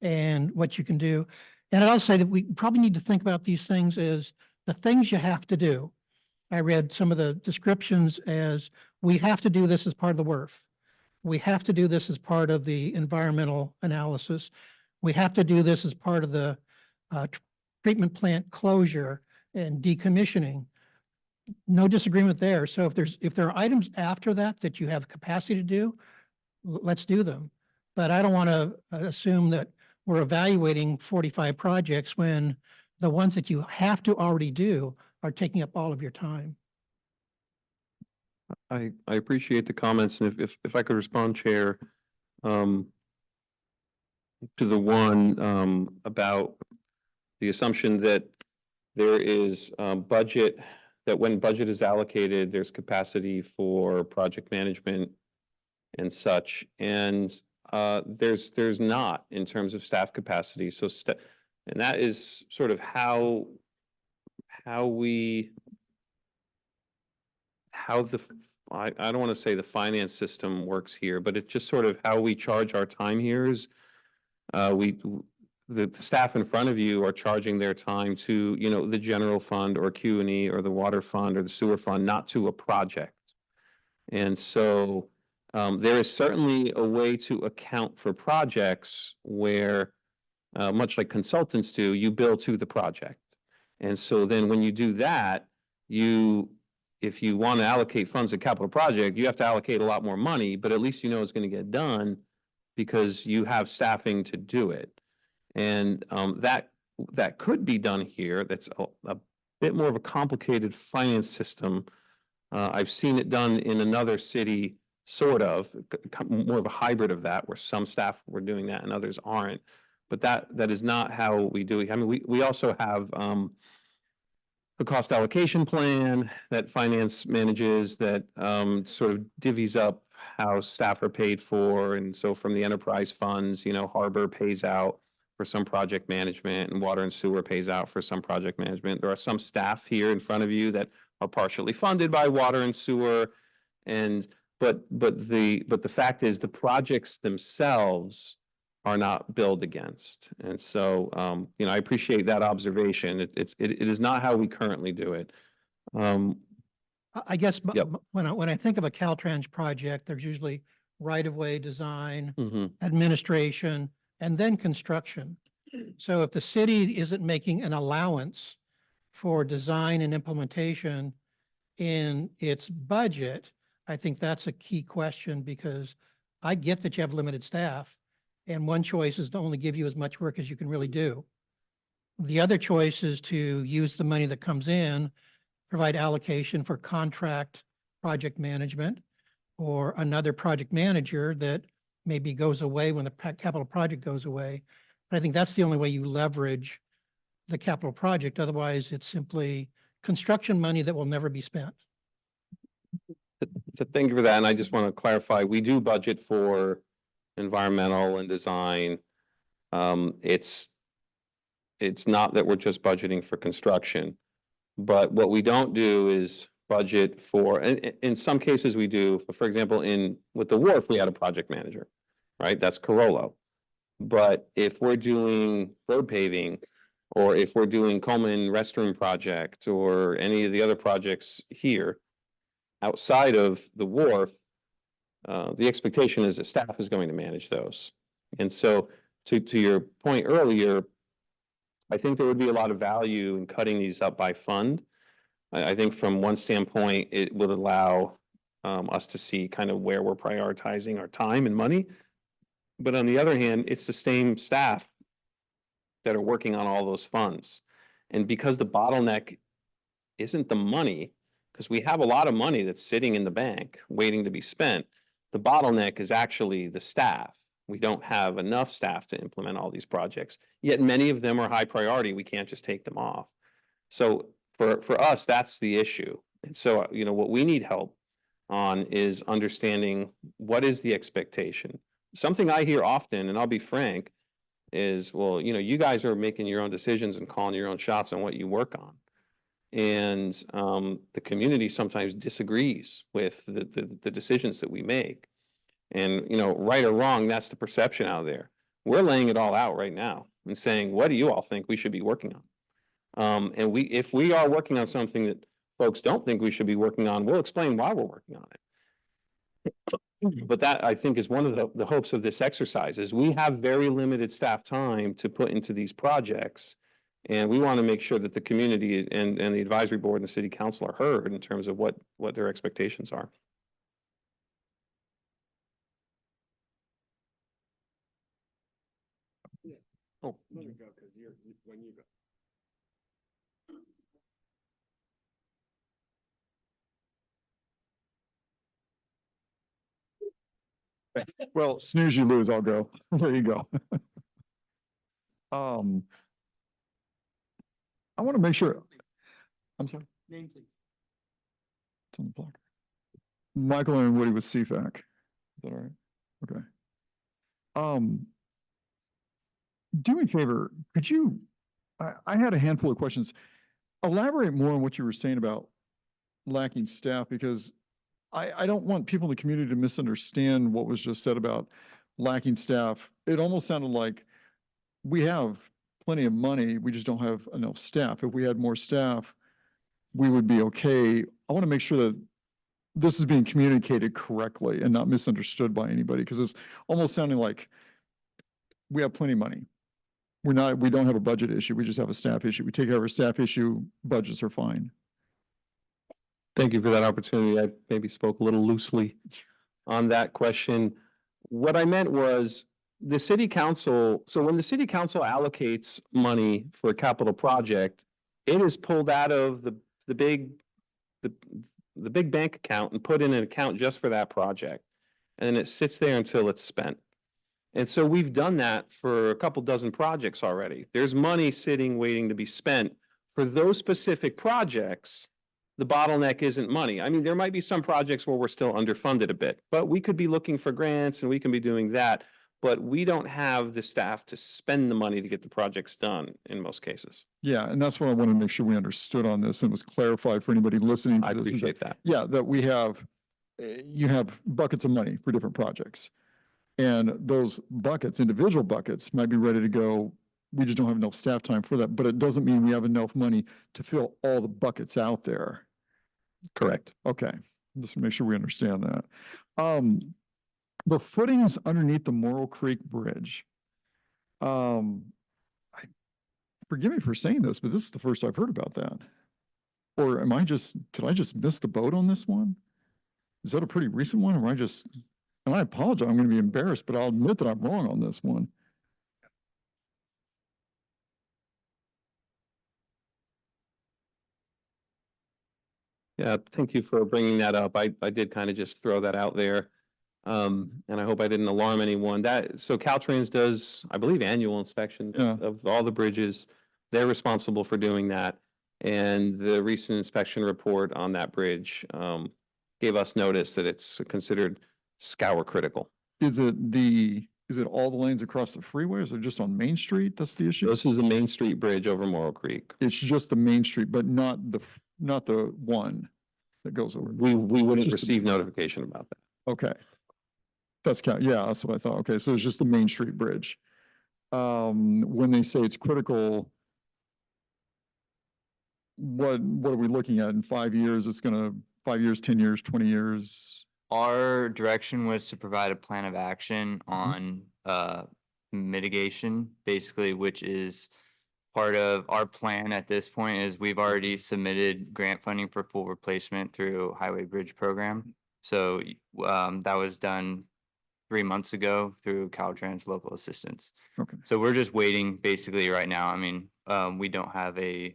and what you can do? And I'll say that we probably need to think about these things as the things you have to do. I read some of the descriptions as, we have to do this as part of the WRF. We have to do this as part of the environmental analysis. We have to do this as part of the treatment plant closure and decommissioning. No disagreement there. So if there are items after that that you have the capacity to do, let's do them. But I don't want to assume that we're evaluating 45 projects when the ones that you have to already do are taking up all of your time. I appreciate the comments, and if I could respond, Chair, to the one, about the assumption that there is, budget, that when budget is allocated, there's capacity for project management and such, and, there's not in terms of staff capacity, so and that is sort of how the, I don't want to say the finance system works here, but it's just sort of how we charge our time here is, the staff in front of you are charging their time to, the general fund or Q&E or the water fund or the sewer fund, not to a project. And so, there is certainly a way to account for projects where, much like consultants do, you bill to the project. And so then when you do that, if you want to allocate funds to capital project, you have to allocate a lot more money, but at least you know it's going to get done because you have staffing to do it. And that could be done here. That's a bit more of a complicated finance system. I've seen it done in another city, sort of, more of a hybrid of that, where some staff were doing that and others aren't. But that is not how we do it. I mean, we also have a cost allocation plan that finance manages that sort of divvies up how staff are paid for. And so from the enterprise funds, Harbor pays out for some project management and water and sewer pays out for some project management. There are some staff here in front of you that are partially funded by water and sewer. But the fact is the projects themselves are not billed against. And so, I appreciate that observation. It is not how we currently do it. I guess Yep. when I think of a Caltrans project, there's usually right-of-way design, Mhm. administration, and then construction. So if the city isn't making an allowance for design and implementation in its budget, I think that's a key question, because I get that you have limited staff, and one choice is to only give you as much work as you can really do. The other choice is to use the money that comes in, provide allocation for contract project management, or another project manager that maybe goes away when the capital project goes away. But I think that's the only way you leverage the capital project. Otherwise, it's simply construction money that will never be spent. Thank you for that. And I just want to clarify, we do budget for environmental and design. It's not that we're just budgeting for construction, but what we don't do is budget for, in some cases we do, for example, with the wharf, we had a project manager, right? That's Carollo. But if we're doing road paving, or if we're doing Coleman restroom project, or any of the other projects here outside of the wharf, the expectation is that staff is going to manage those. And so to your point earlier, I think there would be a lot of value in cutting these up by fund. I think from one standpoint, it would allow us to see kind of where we're prioritizing our time and money. But on the other hand, it's the same staff that are working on all those funds. And because the bottleneck isn't the money, because we have a lot of money that's sitting in the bank waiting to be spent, the bottleneck is actually the staff. We don't have enough staff to implement all these projects, yet many of them are high priority. We can't just take them off. So for us, that's the issue. And so, what we need help on is understanding what is the expectation. Something I hear often, and I'll be frank, is, well, you guys are making your own decisions and calling your own shots on what you work on. And the community sometimes disagrees with the decisions that we make. And, right or wrong, that's the perception out there. We're laying it all out right now. and saying, what do you all think we should be working on? And if we are working on something that folks don't think we should be working on, we'll explain why we're working on it. But that, I think, is one of the hopes of this exercise, is we have very limited staff time to put into these projects. And we want to make sure that the community and the advisory board and the city council are heard in terms of what their expectations are. Oh, well, snooze, you lose, I'll go. There you go. I want to make sure, I'm sorry. Name, please. It's on the block. Michael and Woody with CFAC. Is that all right? Okay. Do me a favor, could you, I had a handful of questions. Elaborate more on what you were saying about lacking staff, because I don't want people in the community to misunderstand what was just said about lacking staff. It almost sounded like we have plenty of money, we just don't have enough staff. If we had more staff, we would be okay. I want to make sure that this is being communicated correctly and not misunderstood by anybody, because it's almost sounding like we have plenty of money. We don't have a budget issue, we just have a staff issue. We take care of our staff issue, budgets are fine. Thank you for that opportunity. I maybe spoke a little loosely on that question. What I meant was the city council, so when the city council allocates money for a capital project, it is pulled out of the big bank account and put in an account just for that project. And then it sits there until it's spent. And so we've done that for a couple dozen projects already. There's money sitting waiting to be spent for those specific projects. The bottleneck isn't money. I mean, there might be some projects where we're still underfunded a bit, but we could be looking for grants and we can be doing that. But we don't have the staff to spend the money to get the projects done in most cases. Yeah, and that's what I wanted to make sure we understood on this and was clarified for anybody listening to I this. is appreciate that. Yeah, that we have, you have buckets of money for different projects. And those buckets, individual buckets, might be ready to go. We just don't have enough staff time for that, but it doesn't mean we have enough money to fill all the buckets out there. Correct. Okay, just to make sure we understand that. The footings underneath the Morrill Creek Bridge. Forgive me for saying this, but this is the first I've heard about that. Or did I just miss the boat on this one? Is that a pretty recent one, or and I apologize, I'm gonna be embarrassed, but I'll admit that I'm wrong on this one. Yeah, thank you for bringing that up. I did kind of just throw that out there. And I hope I didn't alarm anyone. So Caltrans does, I believe, annual inspections Yeah. of all the bridges. They're responsible for doing that. And the recent inspection report on that bridge gave us notice that it's considered scour critical. Is it all the lanes across the freeway, or is it just on Main Street? That's the issue? This is the Main Street Bridge over Morrill Creek. It's just the Main Street, but not the one that goes over. We wouldn't Just receive notification about that. Okay. Yeah, that's what I thought. Okay, so it's just the Main Street Bridge. When they say it's critical, what are we looking at in 5 years? 5 years, 10 years, 20 years? Our direction was to provide a plan of action on mitigation, basically, which is part of our plan at this point. Is we've already submitted grant funding for full replacement through Highway Bridge Program. So that was done 3 months ago through Caltrans local assistance. Okay. So we're just waiting basically right now. I mean, we don't have a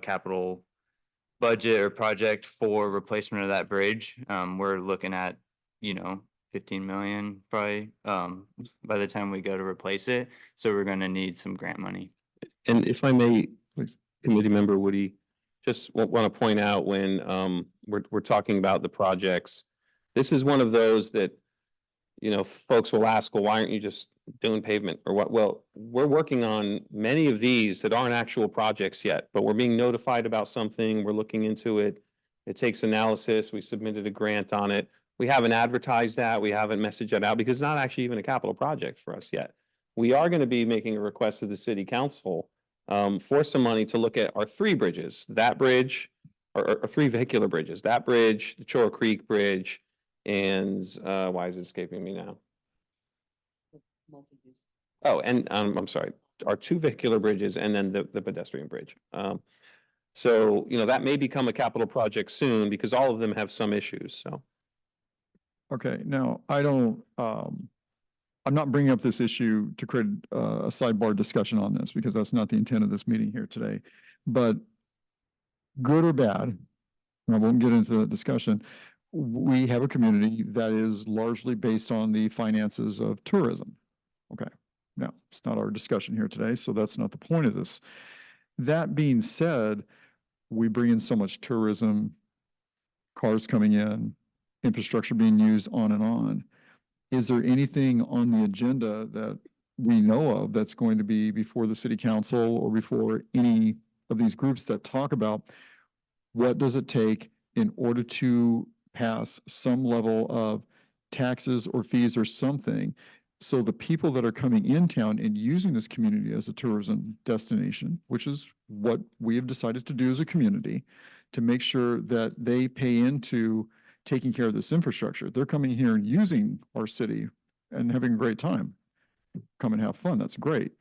capital budget or project for replacement of that bridge. We're looking at, 15 million probably, by the time we go to replace it. So we're gonna need some grant money. And if I may, Please. Committee Member Woody, just want to point out when we're talking about the projects, this is one of those that, folks will ask, well, why aren't you just doing pavement or what? Well, we're working on many of these that aren't actual projects yet, but we're being notified about something. We're looking into it. It takes analysis. We submitted a grant on it. We haven't advertised that. We haven't messaged that out because it's not actually even a capital project for us yet. we are going to be making a request to the city council for some money to look at our three bridges, that bridge, or three vehicular bridges, that bridge, the Chora Creek Bridge, and why is it escaping me now? Oh, and I'm sorry, our two vehicular bridges and then the pedestrian bridge. So, you know, that may become a capital project soon because all of them have some issues, so. Okay, now, I don't, I'm not bringing up this issue to create a sidebar discussion on this because that's not the intent of this meeting here today. But good or bad, and I won't get into the discussion, we have a community that is largely based on the finances of tourism. Okay, now, it's not our discussion here today, so that's not the point of this. That being said, we bring in so much tourism, cars coming in, infrastructure being used, on and on. Is there anything on the agenda that we know of that's going to be before the city council or before any of these groups that talk about what does it take in order to pass some level of taxes or fees or something, so the people that are coming in town and using this community as a tourism destination, which is what we have decided to do as a community, to make sure that they pay into taking care of this infrastructure. They're coming here and using our city and having a great time. Come and have fun, that's great.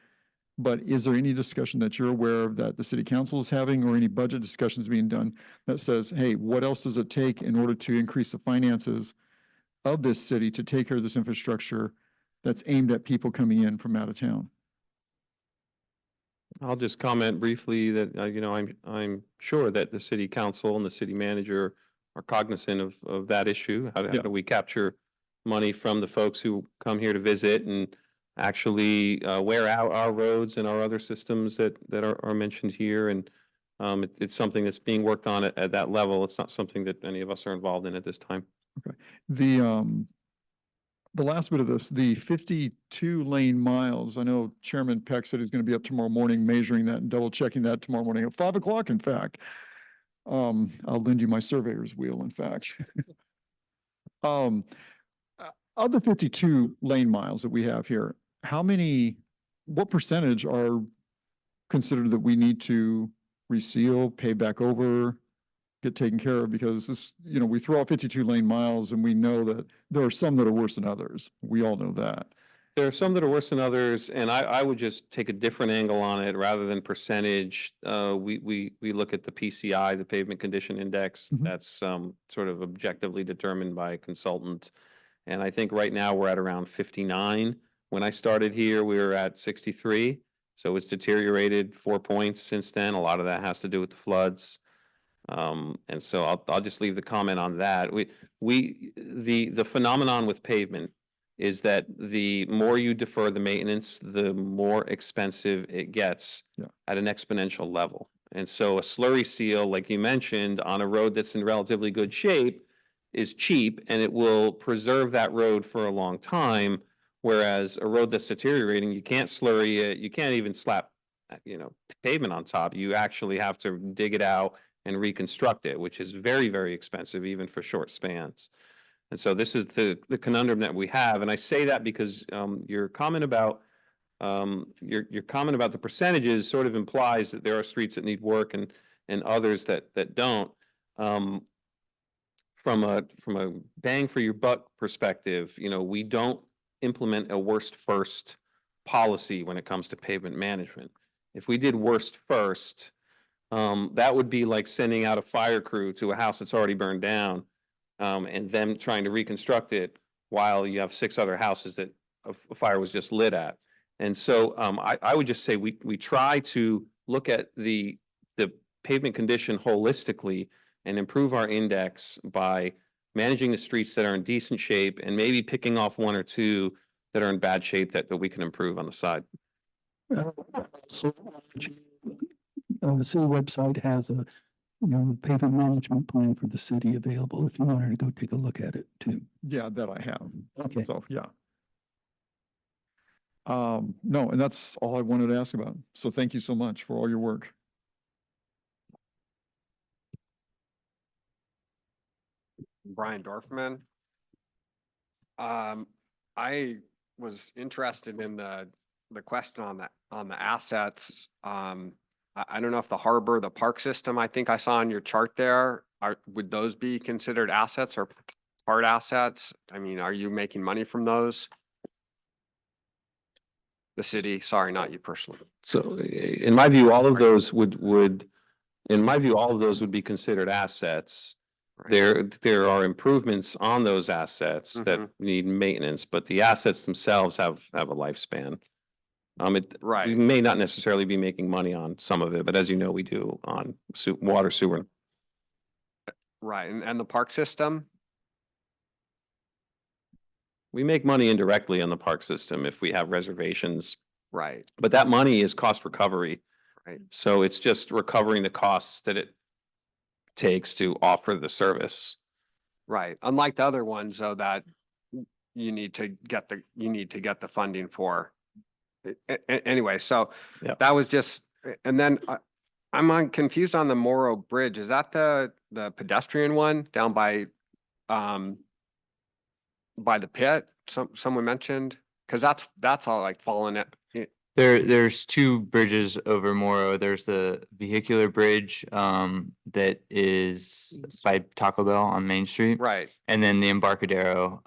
But is there any discussion that you're aware of that the city council is having, or any budget discussions being done that says, hey, what else does it take in order to increase the finances of this city to take care of this infrastructure that's aimed at people coming in from out of town? I'll just comment briefly that, you know, I'm sure that the city council and the city manager are cognizant of that issue. How Yeah. do we capture money from the folks who come here to visit and actually wear out our roads and our other systems that are mentioned here? And it's something that's being worked on at that level. It's not something that any of us are involved in at this time. The last bit of this, the 52 lane miles, I know Chairman Peck said he's going to be up tomorrow morning measuring that and double checking that tomorrow morning at 5 o'clock, in fact. I'll lend you my surveyor's wheel, in fact. Of the 52 lane miles that we have here, what percentage are considered that we need to reseal, pay back over, get taken care of? Because this, you know, we throw out 52 lane miles and we know that there are some that are worse than others. We all know that. There are some that are worse than others, and I would just take a different angle on it rather than percentage. We look at the PCI, the Pavement Condition Index. Mhm. That's sort of objectively determined by a consultant. And I think right now we're at around 59. When I started here, we were at 63. So it's deteriorated 4 points since then. A lot of that has to do with the floods. And so I'll just leave the comment on that. The phenomenon with pavement is that the more you defer the maintenance, the more expensive it gets Yeah. at an exponential level. And so a slurry seal, like you mentioned, on a road that's in relatively good shape is cheap and it will preserve that road for a long time. Whereas a road that's deteriorating, you can't slurry it, you can't even slap, you know, pavement on top. You actually have to dig it out and reconstruct it, which is very, very expensive, even for short spans. And so this is the conundrum that we have. And I say that because your comment about the percentages sort of implies that there are streets that need work and others that don't. From a bang for your buck perspective, you know, we don't implement a worst first policy when it comes to pavement management. If we did worst first, that would be like sending out a fire crew to a house that's already burned down, and them trying to reconstruct it while you have 6 other houses that a fire was just lit at. And so I would just say we try to look at the pavement condition holistically and improve our index by managing the streets that are in decent shape and maybe picking off 1 or 2 that are in bad shape that we can improve on the side. So, the city website has a, you know, pavement management plan for the city available if you wanted to go take a look at it too. Yeah, that I have. Okay. So, yeah. No, and that's all I wanted to ask about. So thank you so much for all your work. Brian Dorfman. I was interested in the the question on the assets, I don't know if the harbor, the park system, I think I saw on your chart there, would those be considered assets or part assets? I mean, are you making money from those? The city, sorry, not you personally. So in my view, all of those in my view, all of those would be considered assets. Right. There are improvements on those assets that need maintenance, but the assets themselves have a lifespan. We Right, may not necessarily be making money on some of it, but as you know, we do on water, sewer. right. And the park system? We make money indirectly on the park system if we have reservations, Right, but that money is cost recovery. right. So it's just recovering the costs that it takes to offer the service. Right. Unlike the other ones, though, that you need to get the funding for. Anyway, so Yep. that was just, and then confused on the Morro Bridge. Is that the pedestrian one down by the pit? Someone mentioned, because that's all like falling at. There's two bridges over Morro. There's the vehicular bridge, that is by Taco Bell on Main Street. Right. And then the Embarcadero.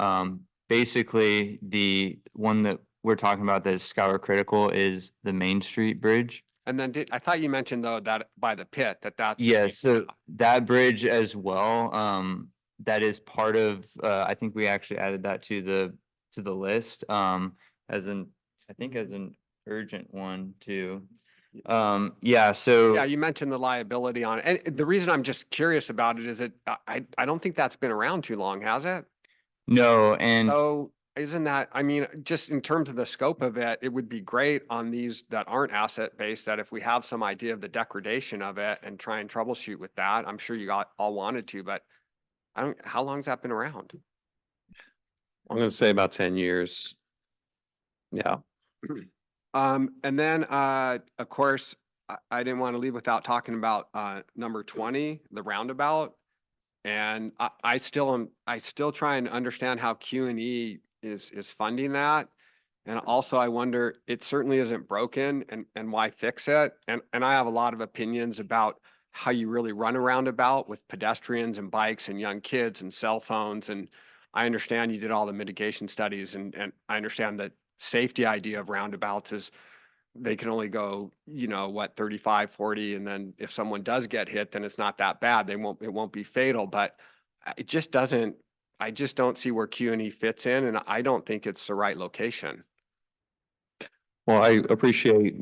Basically, the one that we're talking about that is Scour Critical is the Main Street Bridge. And then I thought you mentioned though that by the pit that's. Yeah, so that bridge as well, that is part of, I think we actually added that to the list, as I think as an urgent one too. Yeah, Yeah, so, you mentioned the liability on it. And the reason I'm just curious about it is I don't think that's been around too long, has it? no, and So isn't that, I mean, just in terms of the scope of it, it would be great on these that aren't asset based, that if we have some idea of the degradation of it and try and troubleshoot with that, I'm sure you all wanted to, but how long's that been around? I'm going to say about 10 years. Yeah. And then, of course, I didn't want to leave without talking about, number 20, the roundabout. And I still try and understand how Q&E is funding that. And also I wonder, it certainly isn't broken and why fix it? And I have a lot of opinions about how you really run a roundabout with pedestrians and bikes and young kids and cell phones. And I understand you did all the mitigation studies and I understand that safety idea of roundabouts is they can only go, 35, 40. And then if someone does get hit, then it's not that bad. It won't be fatal, but it just doesn't, I just don't see where Q&E fits in. And I don't think it's the right location. Well, I appreciate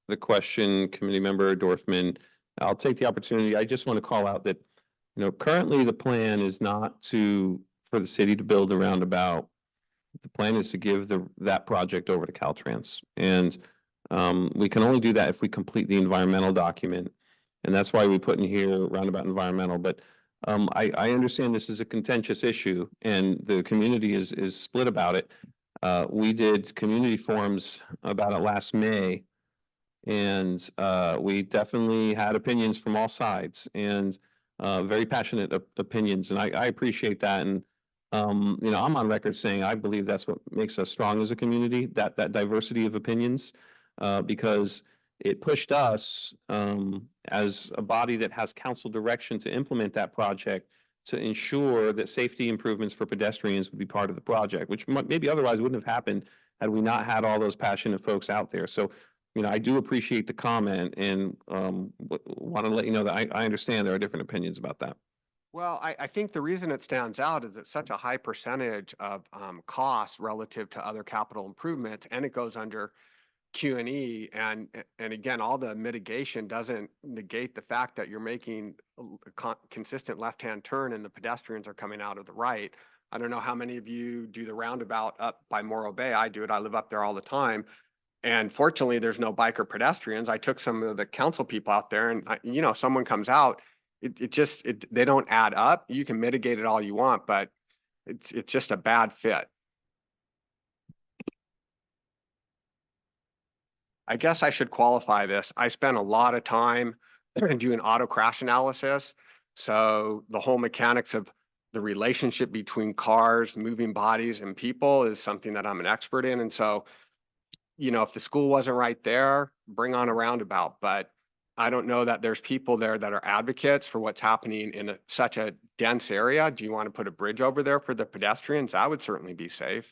the question, Committee Member Dorfman. I'll take the opportunity. I just want to call out that, currently the plan is not for the city to build a roundabout. The plan is to give that project over to Caltrans. And we can only do that if we complete the environmental document. And that's why we put in here roundabout environmental. But I understand this is a contentious issue and the community is split about it. We did community forums about it last May. And we definitely had opinions from all sides and very passionate opinions. And I appreciate that. And I'm on record saying I believe that's what makes us strong as a community, that diversity of opinions, because it pushed us as a body that has council direction to implement that project to ensure that safety improvements for pedestrians would be part of the project, which maybe otherwise wouldn't have happened had we not had all those passionate folks out there. So, I do appreciate the comment and want to let you know that I understand there are different opinions about that. Well, I think the reason it stands out is it's such a high percentage of cost relative to other capital improvements, and it goes under Q&E. And again, all the mitigation doesn't negate the fact that you're making a consistent left-hand turn and the pedestrians are coming out of the right. I don't know how many of you do the roundabout up by Morro Bay. I do it. I live up there all the time. And fortunately, there's no biker pedestrians. I took some of the council people out there and, someone comes out, they don't add up. You can mitigate it all you want, but it's just a bad fit. I guess I should qualify this. I spent a lot of time doing auto crash analysis. So the whole mechanics of the relationship between cars, moving bodies and people is something that I'm an expert in. And so, you know, if the school wasn't right there, bring on a roundabout, but I don't know that there's people there that are advocates for what's happening in such a dense area. Do you want to put a bridge over there for the pedestrians? That would certainly be safe.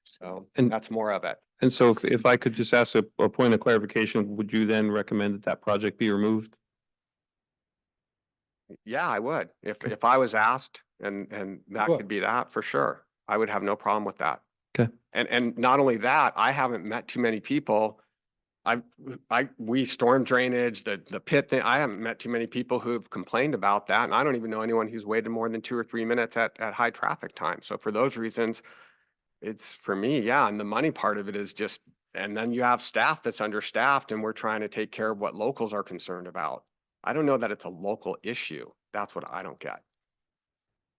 So, And- that's more of it. And so if I could just ask a point of clarification, would you then recommend that that project be removed? Yeah, I would. If I was asked and that Well- could be that for sure. I would have no problem with that. Okay. And not only that, I haven't met too many people. We storm drainage, the pit thing, I haven't met too many people who've complained about that. And I don't even know anyone who's waited more than 2 or 3 minutes at high traffic time. So for those reasons, it's for me, yeah. And the money part of it is just, and then you have staff that's understaffed and we're trying to take care of what locals are concerned about. I don't know that it's a local issue. That's what I don't get.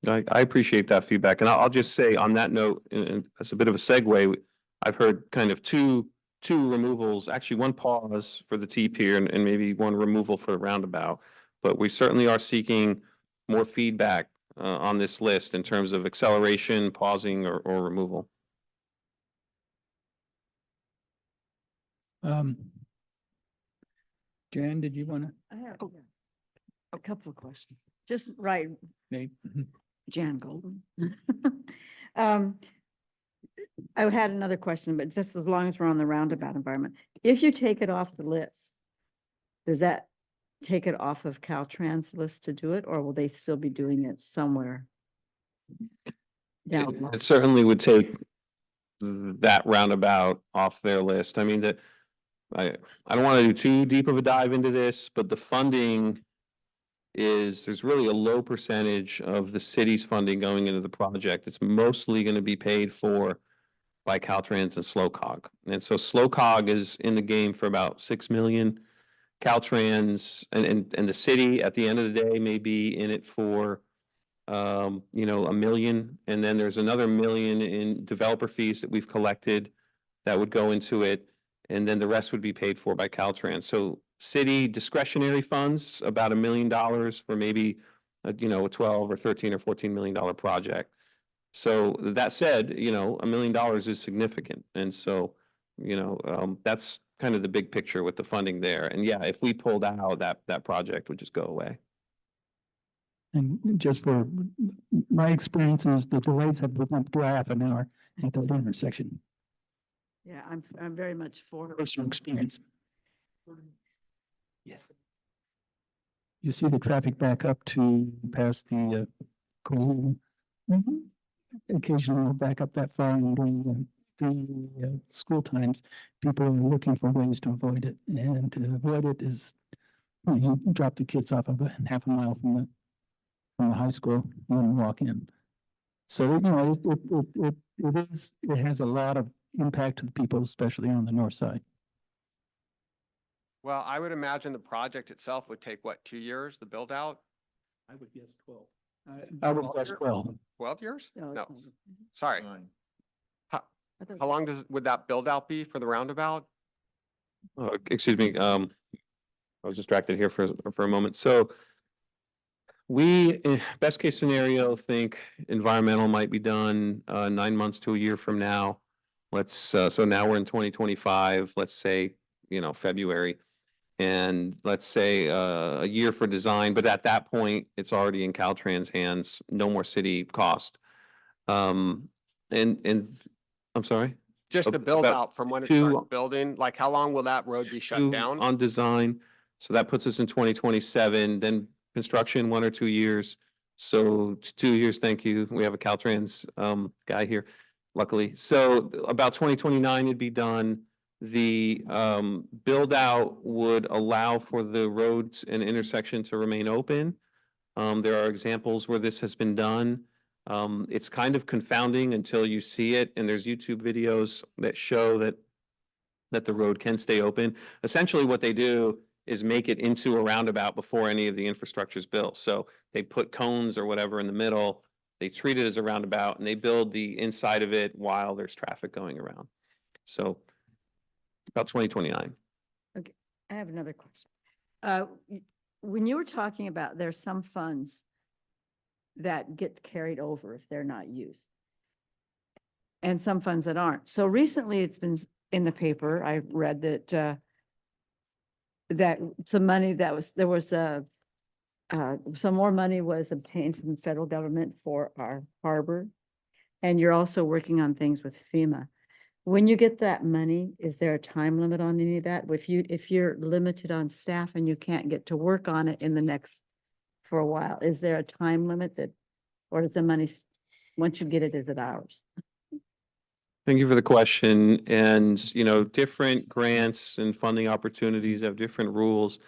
I appreciate that feedback. And I'll just say on that note, and as a bit of a segue, I've heard kind of two removals, actually one pause for the T pier and maybe one removal for the roundabout. But we certainly are seeking more feedback on this list in terms of acceleration, pausing, or removal. Jan, did you want to? I have a couple of questions. Just right, Nate? Jan Golden. I had another question, but just as long as we're on the roundabout environment, if you take it off the list, does that take it off of Caltrans list to do it, or will they still be doing it somewhere down? It certainly would take that roundabout off their list. I mean, I don't want to do too deep of a dive into this, but the funding there's really a low percentage of the city's funding going into the project. It's mostly going to be paid for by Caltrans and SlowCog. And so SlowCog is in the game for about 6 million. Caltrans and the city at the end of the day may be in it for $1 million. And then there's another $1 million in developer fees that we've collected that would go into it. And then the rest would be paid for by Caltrans. So city discretionary funds, about $1 million for maybe a 12 or 13 or $14 million project. So that said, $1 million is significant. And so, that's kind of the big picture with the funding there. And yeah, if we pulled out, that project would just go away. And just for my experiences, the delays have been up to half an hour at that intersection. Yeah, I'm very much for. Personal experience. Yes. You see the traffic back up to past the Colonial. Occasionally we'll back up that far and during the school times, people are looking for ways to avoid it. And to avoid it is, you drop the kids off of half a mile from the high school and then walk in. So, it has a lot of impact to the people, especially on the north side. Well, I would imagine the project itself would take what, 2 years, the build out? I would guess 12. I would guess 12. 12 years? No, No, it's- sorry. I thought- How long would that build out be for the roundabout? Excuse me, I was distracted here for a moment. So we, best case scenario, think environmental might be done 9 months to a year from now. So now we're in 2025, let's say, February. And let's say a year for design, but at that point, it's already in Caltrans' hands, no more city cost. And I'm sorry? Just the About build out from when it two- starts building, like how long will that road be shut Two down? on design, so that puts us in 2027, then construction, 1 or 2 years. So 2 years, thank you. We have a Caltrans guy here, luckily. So about 2029 it'd be done. The build out would allow for the roads and intersection to remain open. There are examples where this has been done. It's kind of confounding until you see it, and there's YouTube videos that show that the road can stay open. Essentially, what they do is make it into a roundabout before any of the infrastructure is built. So they put cones or whatever in the middle, they treat it as a roundabout, and they build the inside of it while there's traffic going around. So about 2029. I have another question. When you were talking about there's some funds that get carried over if they're not used, and some funds that aren't. So recently it's been in the paper, I read that, that some money there was some more money was obtained from the federal government for our harbor. And you're also working on things with FEMA. When you get that money, is there a time limit on any of that? If you're limited on staff and you can't get to work on it in the next, for a while, is there a time limit or does the money, once you get it, is it ours? Thank you for the question. And, different grants and funding opportunities have different rules.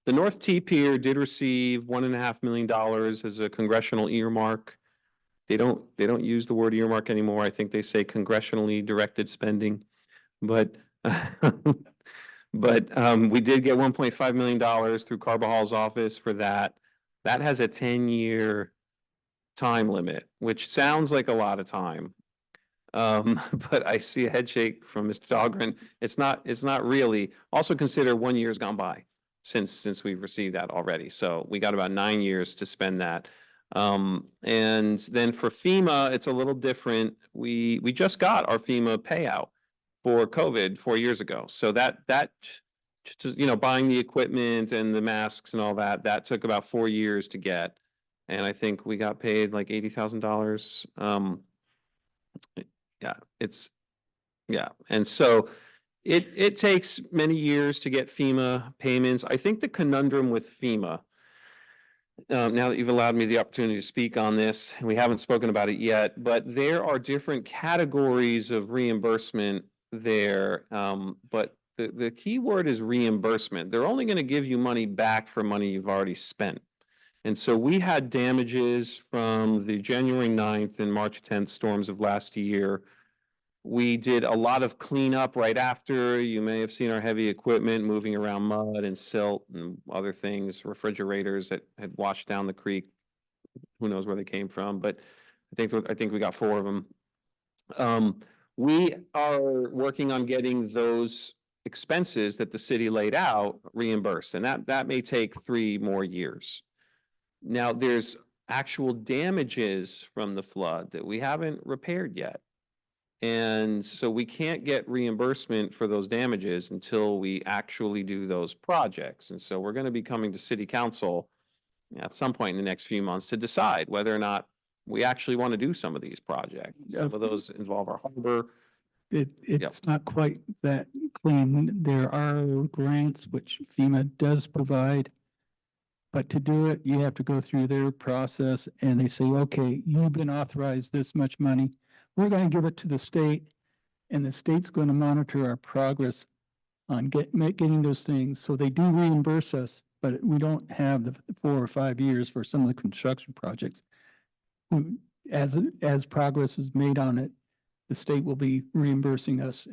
The North T Pier did receive $1.5 million as a congressional earmark. They don't use the word earmark anymore. I think they say congressionally directed spending. But we did get $1.5 million through Carvajal's office for that. That has a 10-year time limit, which sounds like a lot of time. But I see a head shake from Mr. Dahlgren. It's not really. Also consider 1 year's gone by since we've received that already. So we got about 9 years to spend that. And then for FEMA, it's a little different. We just got our FEMA payout for COVID 4 years ago. So that just, buying the equipment and the masks and all that took about 4 years to get. And I think we got paid like $80,000. And so it takes many years to get FEMA payments. I think the conundrum with FEMA, now that you've allowed me the opportunity to speak on this, and we haven't spoken about it yet, but there are different categories of reimbursement there. But the key word is reimbursement. They're only going to give you money back for money you've already spent. And so we had damages from the January 9th and March 10th storms of last year. We did a lot of cleanup right after. You may have seen our heavy equipment moving around mud and silt and other things, refrigerators that had washed down the creek. Who knows where they came from, but I think we got 4 of them. We are working on getting those expenses that the city laid out reimbursed, and that may take 3 more years. Now, there's actual damages from the flood that we haven't repaired yet. And so we can't get reimbursement for those damages until we actually do those projects. And so we're going to be coming to city council at some point in the next few months to decide whether or not we actually want to do some of these projects. Some of those involve our harbor. It's not quite that clean. There are grants which FEMA does provide. But to do it, you have to go through their process and they say, okay, you've been authorized this much money. We're going to give it to the state and the state's going to monitor our progress on getting those things. So they do reimburse us, but we don't have the 4 or 5 years for some of the construction projects. As progress is made on it, the state will be reimbursing us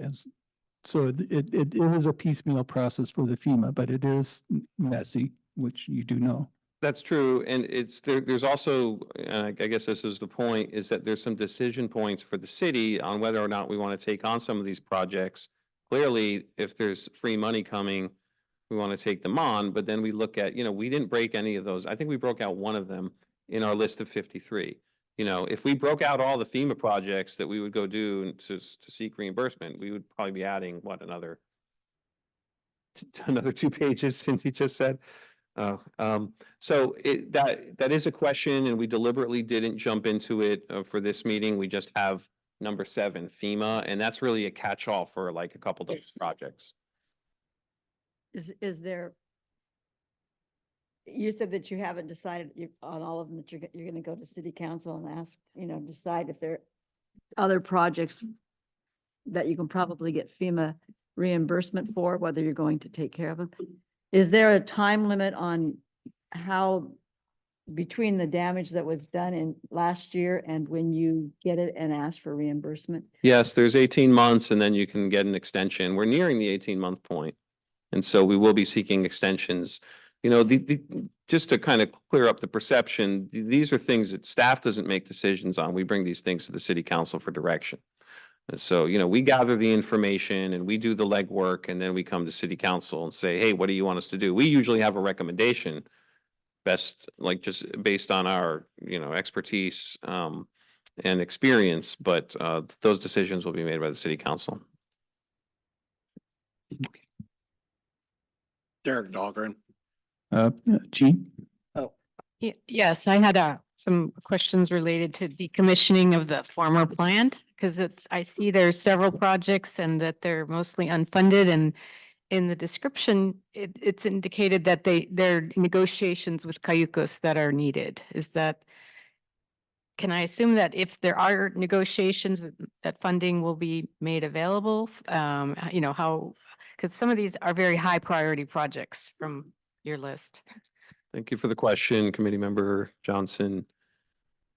so it is a piecemeal process for the FEMA, but it is messy, which you do know. That's true. And there's also, and I guess this is the point, is that there's some decision points for the city on whether or not we want to take on some of these projects. Clearly, if there's free money coming, we want to take them on. But then we look at, we didn't break any of those. I think we broke out one of them in our list of 53. If we broke out all the FEMA projects that we would go do to seek reimbursement, we would probably be adding another 2 pages, Cindy just said. So that is a question, and we deliberately didn't jump into it for this meeting. We just have number 7, FEMA, and that's really a catch-all for like a couple of projects. Is there, you said that you haven't decided on all of them, that you're going to go to city council and ask, decide if there are other projects that you can probably get FEMA reimbursement for, whether you're going to take care of them. Is there a time limit on how, between the damage that was done in last year and when you get it and ask for reimbursement? Yes, there's 18 months and then you can get an extension. We're nearing the 18-month point. And so we will be seeking extensions. Just to kind of clear up the perception, these are things that staff doesn't make decisions on. We bring these things to the city council for direction. And so, we gather the information and we do the legwork, and then we come to city council and say, hey, what do you want us to do? We usually have a recommendation just based on our, expertise and experience, but those decisions will be made by the city council. Derek Dahlgren. Gene? Yes, I had some questions related to decommissioning of the former plant, because I see there's several projects and that they're mostly unfunded, and in the description, it's indicated that there are negotiations with Cayucos that are needed. Can I assume that if there are negotiations, that funding will be made available? Because some of these are very high priority projects from your list. Thank you for the question, Committee Member Johnson.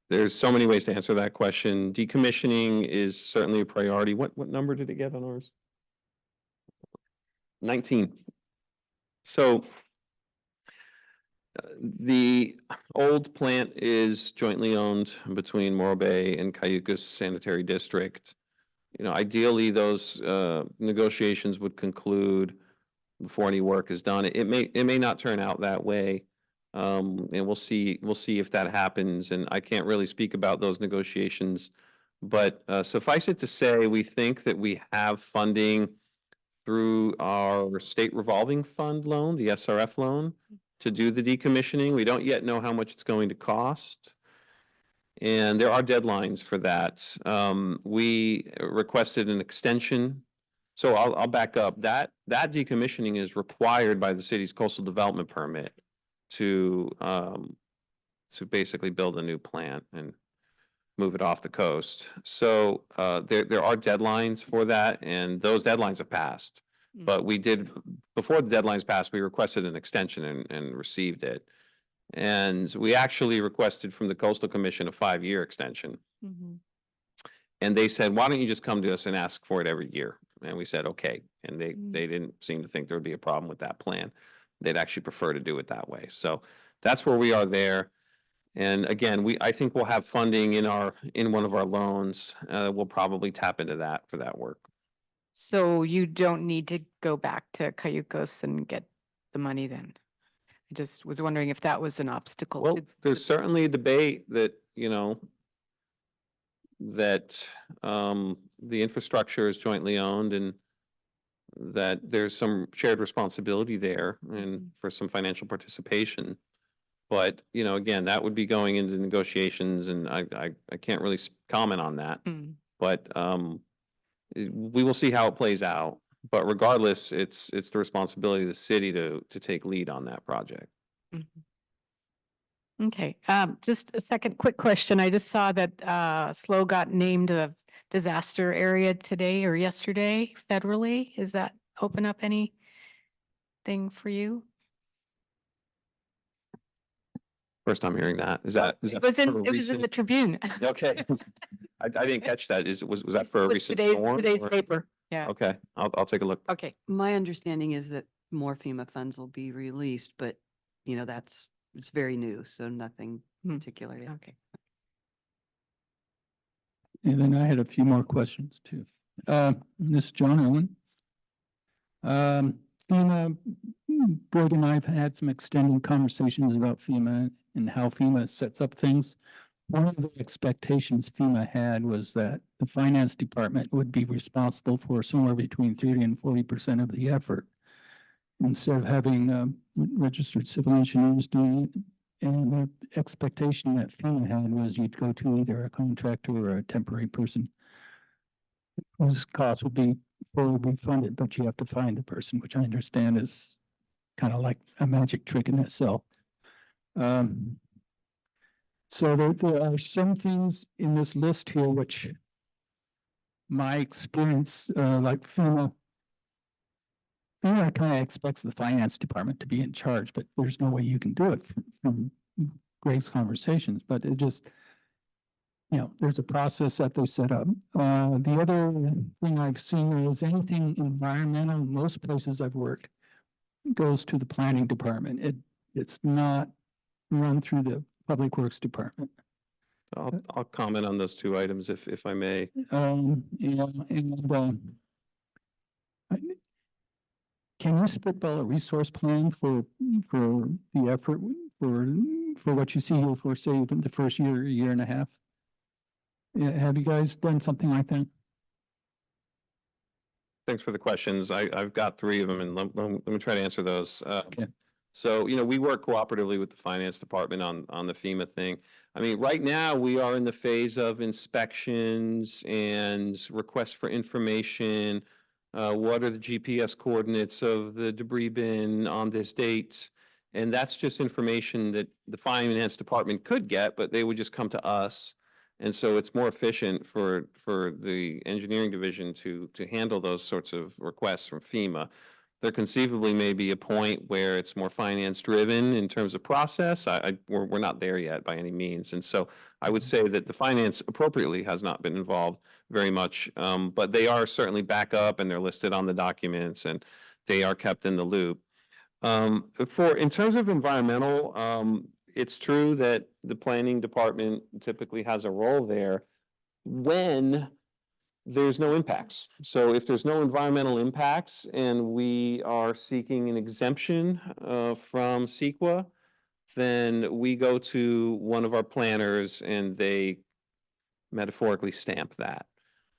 There's so many ways to answer that question. Decommissioning is certainly a priority. What number did it get on ours? 19. So the old plant is jointly owned between Morro Bay and Cayucos Sanitary District. Ideally, those negotiations would conclude before any work is done. It may not turn out that way. And we'll see if that happens. And I can't really speak about those negotiations, but suffice it to say, we think that we have funding through our state revolving fund loan, the SRF loan, to do the decommissioning. We don't yet know how much it's going to cost. And there are deadlines for that. We requested an extension. So I'll back up. That decommissioning is required by the city's coastal development permit to basically build a new plant and move it off the coast. So there are deadlines for that, and those deadlines have passed. But before the deadlines passed, we requested an extension and received it. And we actually requested from the Coastal Commission a 5-year extension. And they said, why don't you just come to us and ask for it every year? And we said, okay. And they didn't seem to think there would be a problem with that plan. They'd actually prefer to do it that way. So that's where we are there. And again, I think we'll have funding in one of our loans. We'll probably tap into that for that work. So you don't need to go back to Cayucos and get the money then? I just was wondering if that was an obstacle. Well, there's certainly a debate that, that the infrastructure is jointly owned and that there's some shared responsibility there and for some financial participation. But, again, that would be going into negotiations, and I can't really comment on that. But we will see how it plays out. But regardless, it's the responsibility of the city to take lead on that project. Okay, just a second quick question. I just saw that SLO got named a disaster area today or yesterday federally. Does that open up anything for you? First time hearing that. Is that It was in the Tribune. Okay. I didn't catch that. Was that for a With recent storm? today's or- paper, yeah, Okay, I'll take a look. okay. My understanding is that more FEMA funds will be released, but it's very new, so nothing particular yet. Okay. And then I had a few more questions too. This is John Owen. FEMA, Greg and I have had some extended conversations about FEMA and how FEMA sets up things. One of the expectations FEMA had was that the finance department would be responsible for somewhere between 30 and 40% of the effort. Instead of having registered civil engineers doing it. And the expectation that FEMA had was you'd go to either a contractor or a temporary person whose costs would be fully refunded, but you have to find the person, which I understand is kind of like a magic trick in itself. So there are some things in this list here which my experience, like FEMA kind of expects the finance department to be in charge, but there's no way you can do it from Greg's conversations, but it just, there's a process that they set up. The other thing I've seen is anything environmental, most places I've worked goes to the planning department. It's not run through the public works department. I'll comment on those two items if I may. Can you spitball a resource plan for the effort for what you see here for, say, the first year and a half? Yeah, have you guys done something like that? thanks for the questions. I've got three of them and let me try to answer those. Okay. So, we work cooperatively with the finance department on the FEMA thing. I mean, right now, we are in the phase of inspections and requests for information. What are the GPS coordinates of the debris bin on this date? And that's just information that the finance department could get, but they would just come to us. And so it's more efficient for the engineering division to handle those sorts of requests from FEMA. There conceivably may be a point where it's more finance driven in terms of process. We're not there yet by any means. And so I would say that the finance appropriately has not been involved very much, but they are certainly back up and they're listed on the documents and they are kept in the loop. In terms of environmental, it's true that the planning department typically has a role there when there's no impacts. So if there's no environmental impacts and we are seeking an exemption from CEQA, then we go to one of our planners and they metaphorically stamp that.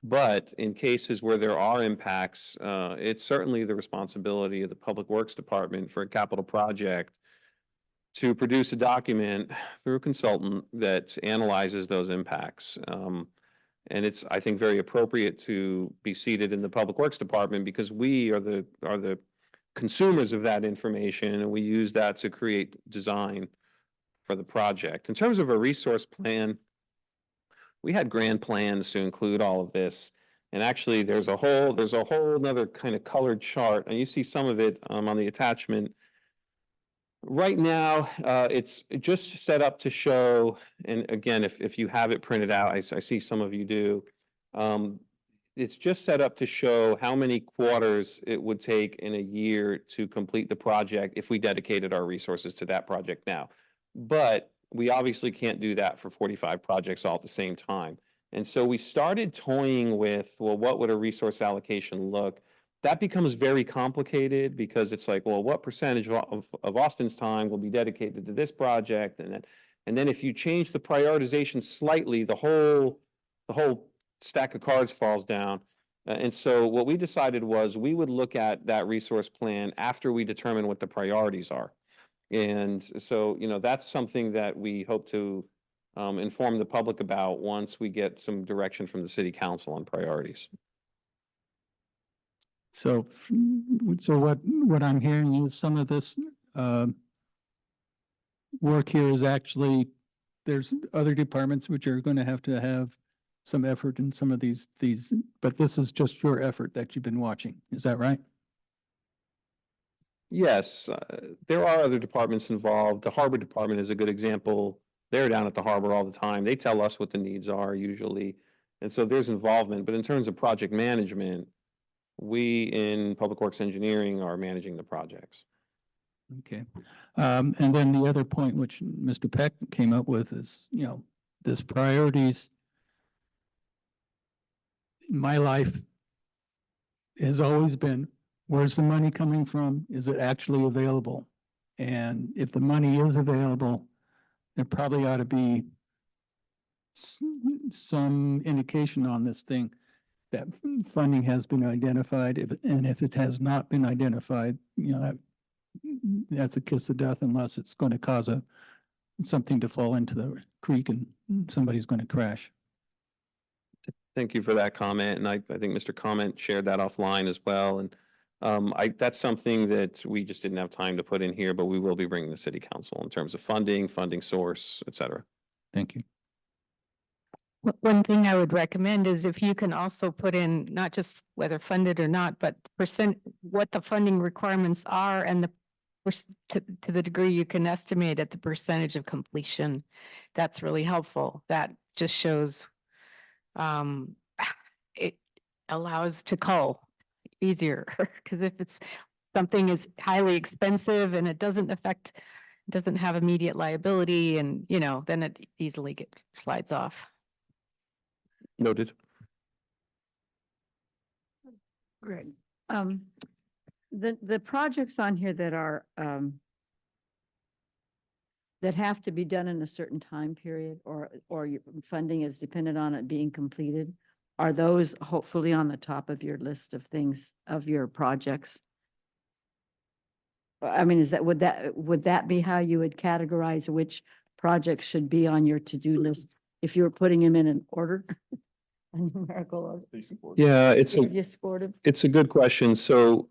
But in cases where there are impacts, it's certainly the responsibility of the Public Works Department for a capital project to produce a document through a consultant that analyzes those impacts. And it's, I think, very appropriate to be seated in the Public Works Department because we are the consumers of that information and we use that to create design for the project. In terms of a resource plan, we had grand plans to include all of this. And actually, there's a whole other kind of colored chart, and you see some of it on the attachment. Right now, it's just set up to show, and again, if you have it printed out, I see some of you do. It's just set up to show how many quarters it would take in a year to complete the project if we dedicated our resources to that project now. But we obviously can't do that for 45 projects all at the same time. And so we started toying with, well, what would a resource allocation look? That becomes very complicated because it's like, well, what percentage of Austin's time will be dedicated to this project? And then if you change the prioritization slightly, the whole stack of cards falls down. And so what we decided was we would look at that resource plan after we determine what the priorities are. And so, that's something that we hope to inform the public about once we get some direction from the city council on priorities. So, what I'm hearing is some of this work here is actually, there's other departments which are going to have some effort in some of these, but this is just your effort that you've been watching. Is that right? Yes, there are other departments involved. The harbor department is a good example. They're down at the harbor all the time. They tell us what the needs are usually. And so there's involvement. But in terms of project management, we in Public Works Engineering are managing the projects. Okay. And then the other point which Mr. Peck came up with is, this priorities. My life has always been, where's the money coming from? Is it actually available? And if the money is available, there probably ought to be some indication on this thing that funding has been identified. And if it has not been identified, that's a kiss of death unless it's going to cause something to fall into the creek and somebody's going to crash. Thank you for that comment. And I think Mr. Comment shared that offline as well. And that's something that we just didn't have time to put in here, but we will be bringing the city council in terms of funding source, et cetera. Thank you. One thing I would recommend is if you can also put in not just whether funded or not, but what the funding requirements are and to the degree you can estimate at the percentage of completion. That's really helpful. That just shows it allows to cull easier because if it's something is highly expensive and it doesn't have immediate liability and then it easily slides off. Noted. Greg, the projects on here that are that have to be done in a certain time period or your funding is dependent on it being completed, are those hopefully on the top of your list of things, of your projects? I mean, would that be how you would categorize which projects should be on your to-do list if you were putting them in an order? A numerical order? Yeah, If you scored them? it's a good question. So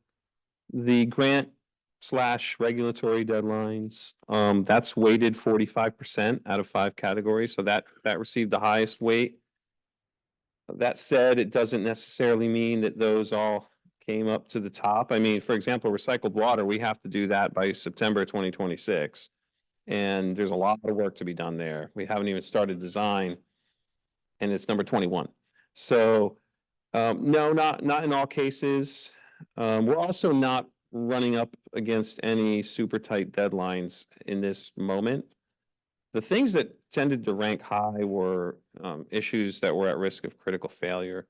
the grant / regulatory deadlines, that's weighted 45% out of 5 categories. So that received the highest weight. That said, it doesn't necessarily mean that those all came up to the top. I mean, for example, recycled water, we have to do that by September 2026. And there's a lot of work to be done there. We haven't even started design, and it's number 21. So, no, not in all cases. We're also not running up against any super tight deadlines in this moment. The things that tended to rank high were issues that were at risk of critical failure.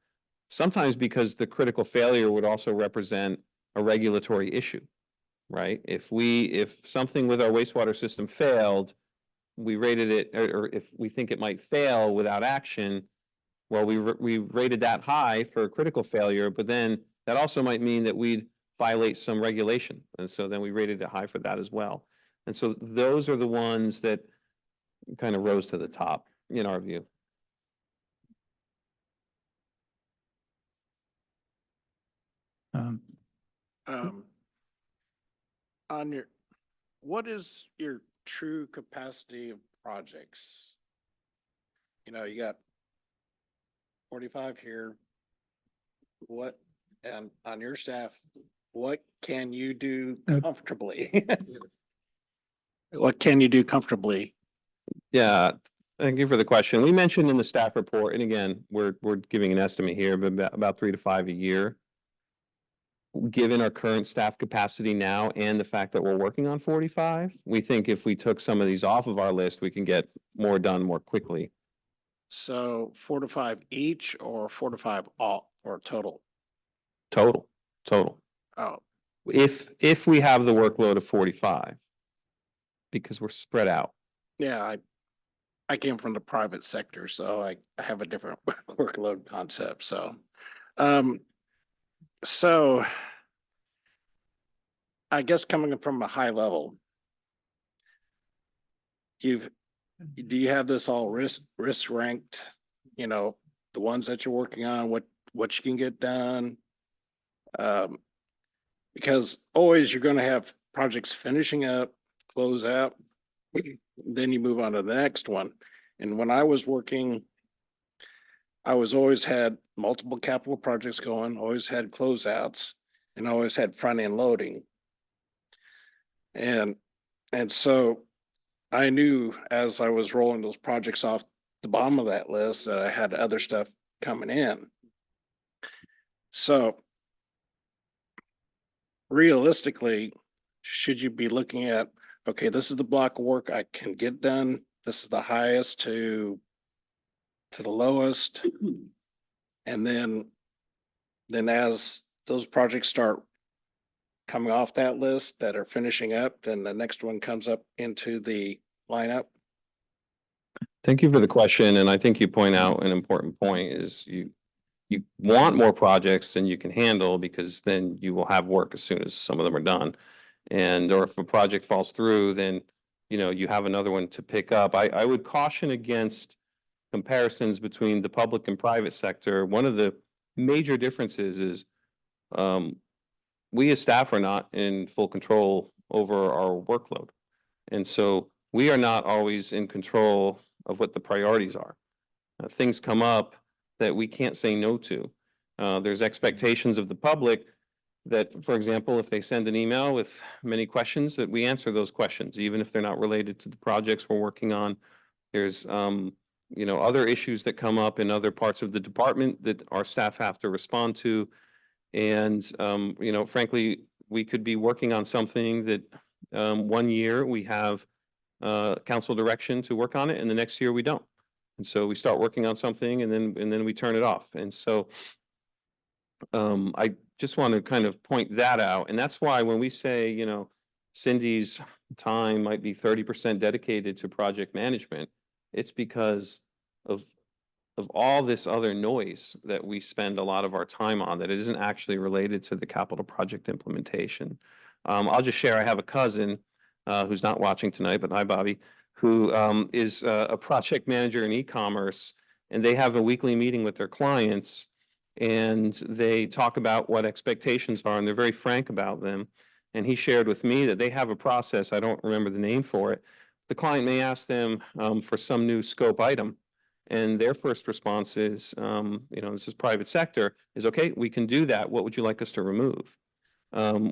Sometimes because the critical failure would also represent a regulatory issue, right? If something with our wastewater system failed, we rated it, or if we think it might fail without action, well, we rated that high for critical failure, but then that also might mean that we'd violate some regulation. And so then we rated it high for that as well. And so those are the ones that kind of rose to the top in our view. Um, On your, what is your true capacity of projects? You know, you got 45 here. What, and on your staff, what can you do comfortably? What can you do comfortably? Yeah, thank you for the question. We mentioned in the staff report, and again, we're giving an estimate here, but about 3 to 5 a year. Given our current staff capacity now and the fact that we're working on 45, we think if we took some of these off of our list, we can get more done more quickly. So 4 to 5 each or 4 to 5 all or total? Total. Oh, If we have the workload of 45, because we're spread out. yeah, I came from the private sector, so I have a different workload concept, so. So I guess coming from a high level, do you have this all risk ranked? You know, the ones that you're working on, what you can get done? Because always you're gonna have projects finishing up, close out, then you move on to the next one. And when I was working, I was always had multiple capital projects going, always had closeouts, and always had front end loading. And so I knew as I was rolling those projects off the bottom of that list that I had other stuff coming in. So realistically, should you be looking at, okay, this is the block of work I can get done. This is the highest to the lowest. And then as those projects start coming off that list that are finishing up, then the next one comes up into the lineup. Thank you for the question, and I think you point out an important point is you want more projects than you can handle because then you will have work as soon as some of them are done. And or if a project falls through, then you have another one to pick up. I would caution against comparisons between the public and private sector. One of the major differences is we as staff are not in full control over our workload. And so we are not always in control of what the priorities are. Things come up that we can't say no to. There's expectations of the public that, for example, if they send an email with many questions, that we answer those questions, even if they're not related to the projects we're working on. There's other issues that come up in other parts of the department that our staff have to respond to. And frankly, we could be working on something that 1 year we have council direction to work on it, and the next year we don't. And so we start working on something and then we turn it off. And so I just want to kind of point that out. And that's why when we say, Cindy's time might be 30% dedicated to project management, it's because of of all this other noise that we spend a lot of our time on, that it isn't actually related to the capital project implementation. I'll just share, I have a cousin who's not watching tonight, but hi, Bobby, who is a project manager in e-commerce, and they have a weekly meeting with their clients, and they talk about what expectations are, and they're very frank about them. And he shared with me that they have a process, I don't remember the name for it. The client may ask them for some new scope item, and their first response is, this is private sector, is okay, we can do that. What would you like us to remove?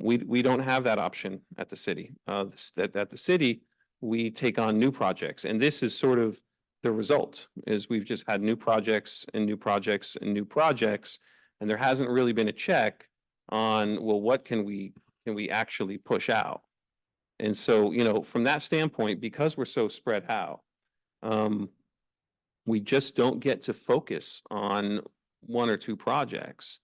We don't have that option at the city. At the city, we take on new projects, and this is sort of the result, is we've just had new projects and new projects and new projects, and there hasn't really been a check on, well, what can we actually push out? And so, from that standpoint, because we're so spread out, we just don't get to focus on one or two projects.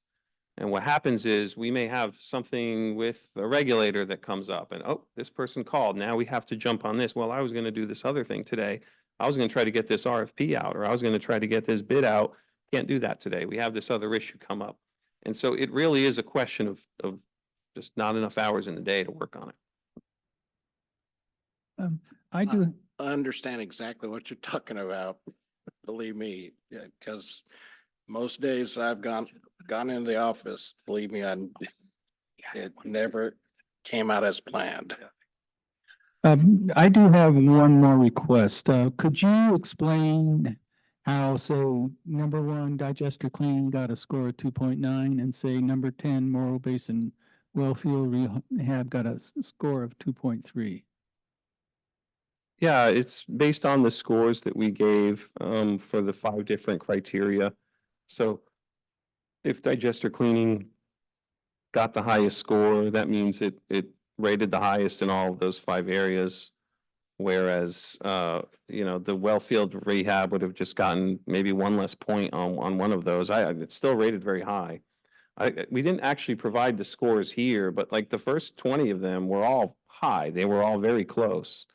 And what happens is we may have something with a regulator that comes up and, oh, this person called. Now we have to jump on this. Well, I was going to do this other thing today. I was going to try to get this RFP out, or I was going to try to get this bid out. Can't do that today. We have this other issue come up. And so it really is a question of just not enough hours in the day to work on it. I do, I understand exactly what you're talking about. Believe me, because most days I've gone in the office, believe me, it never came out as planned. I do have one more request. Could you explain how, say, number 1, digester clean got a score of 2.9, and say number 10, Morro Basin Wellfield Rehab got a score of 2.3? Yeah, it's based on the scores that we gave for the 5 different criteria. So if digester cleaning got the highest score, that means it rated the highest in all of those 5 areas. Whereas, the wellfield rehab would have just gotten maybe 1 less point on one of those. It's still rated very high. We didn't actually provide the scores here, but like the first 20 of them were all high. They were all very close.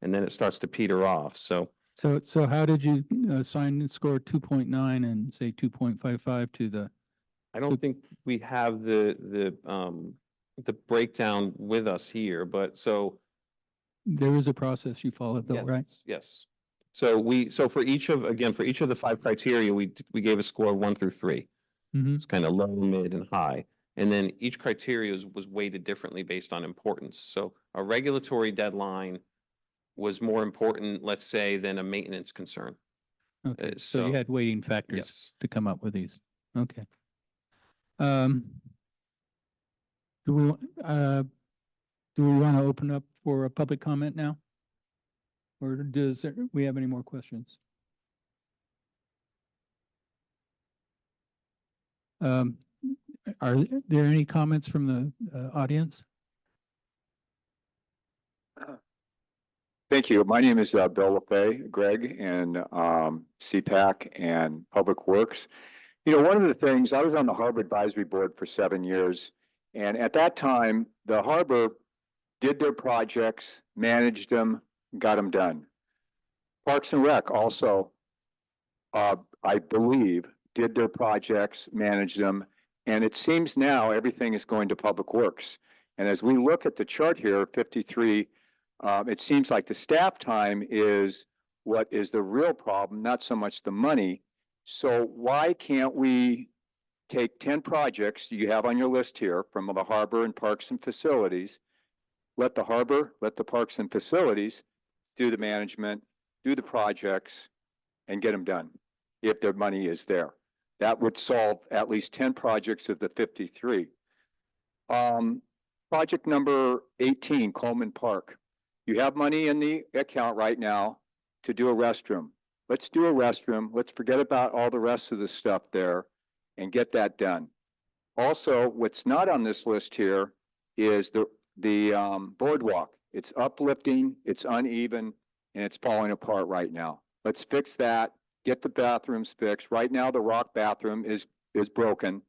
And then it starts to peter off. So So how did you assign the score 2.9 and say 2.55 to the? I don't think we have the breakdown with us here, but so. There is a process you followed though, right? Yes. So for each of the 5 criteria, we gave a score of 1 through 3. Mm-hmm. It's kind of low, mid, and high. And then each criteria was weighted differently based on importance. So a regulatory deadline was more important, let's say, than a maintenance concern. Okay, so you had weighting factors Yes. to come up with these. Okay. Do we want to open up for a public comment now? Or we have any more questions? Are there any comments from the audience? Thank you. My name is Bill LaFay, Greg, in CPAC and Public Works. One of the things, I was on the Harbor Advisory Board for 7 years, and at that time, the harbor did their projects, managed them, got them done. Parks and Rec also, I believe, did their projects, managed them, and it seems now everything is going to Public Works. And as we look at the chart here, 53, it seems like the staff time is what is the real problem, not so much the money. So why can't we take 10 projects you have on your list here from the harbor and parks and facilities, let the harbor, let the parks and facilities do the management, do the projects, and get them done if their money is there. That would solve at least 10 projects of the 53. Project number 18, Coleman Park. You have money in the account right now to do a restroom. Let's do a restroom. Let's forget about all the rest of the stuff there and get that done. Also, what's not on this list here is the boardwalk. It's uplifting, it's uneven, and it's falling apart right now. Let's fix that, get the bathrooms fixed. Right now, the rock bathroom is broken.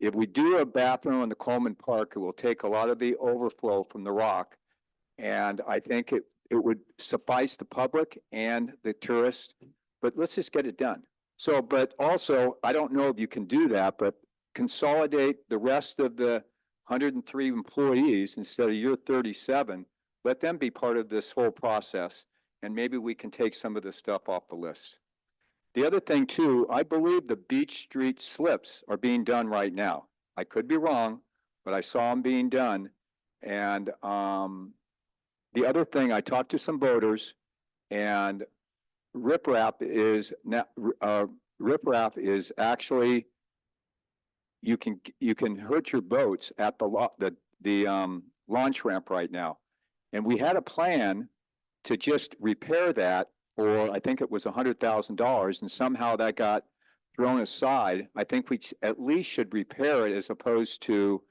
If we do a bathroom in the Coleman Park, it will take a lot of the overflow from the rock. And I think it would suffice the public and the tourists, but let's just get it done. So, but also, I don't know if you can do that, but consolidate the rest of the 103 employees instead of your 37. Let them be part of this whole process, and maybe we can take some of this stuff off the list. The other thing too, I believe the Beach Street slips are being done right now. I could be wrong, but I saw them being done. And the other thing, I talked to some boaters, and riprap is riprap is actually, you can hurt your boats at the launch ramp right now. And we had a plan to just repair that, or I think it was $100,000, and somehow that got thrown aside. I think we at least should repair it as opposed to,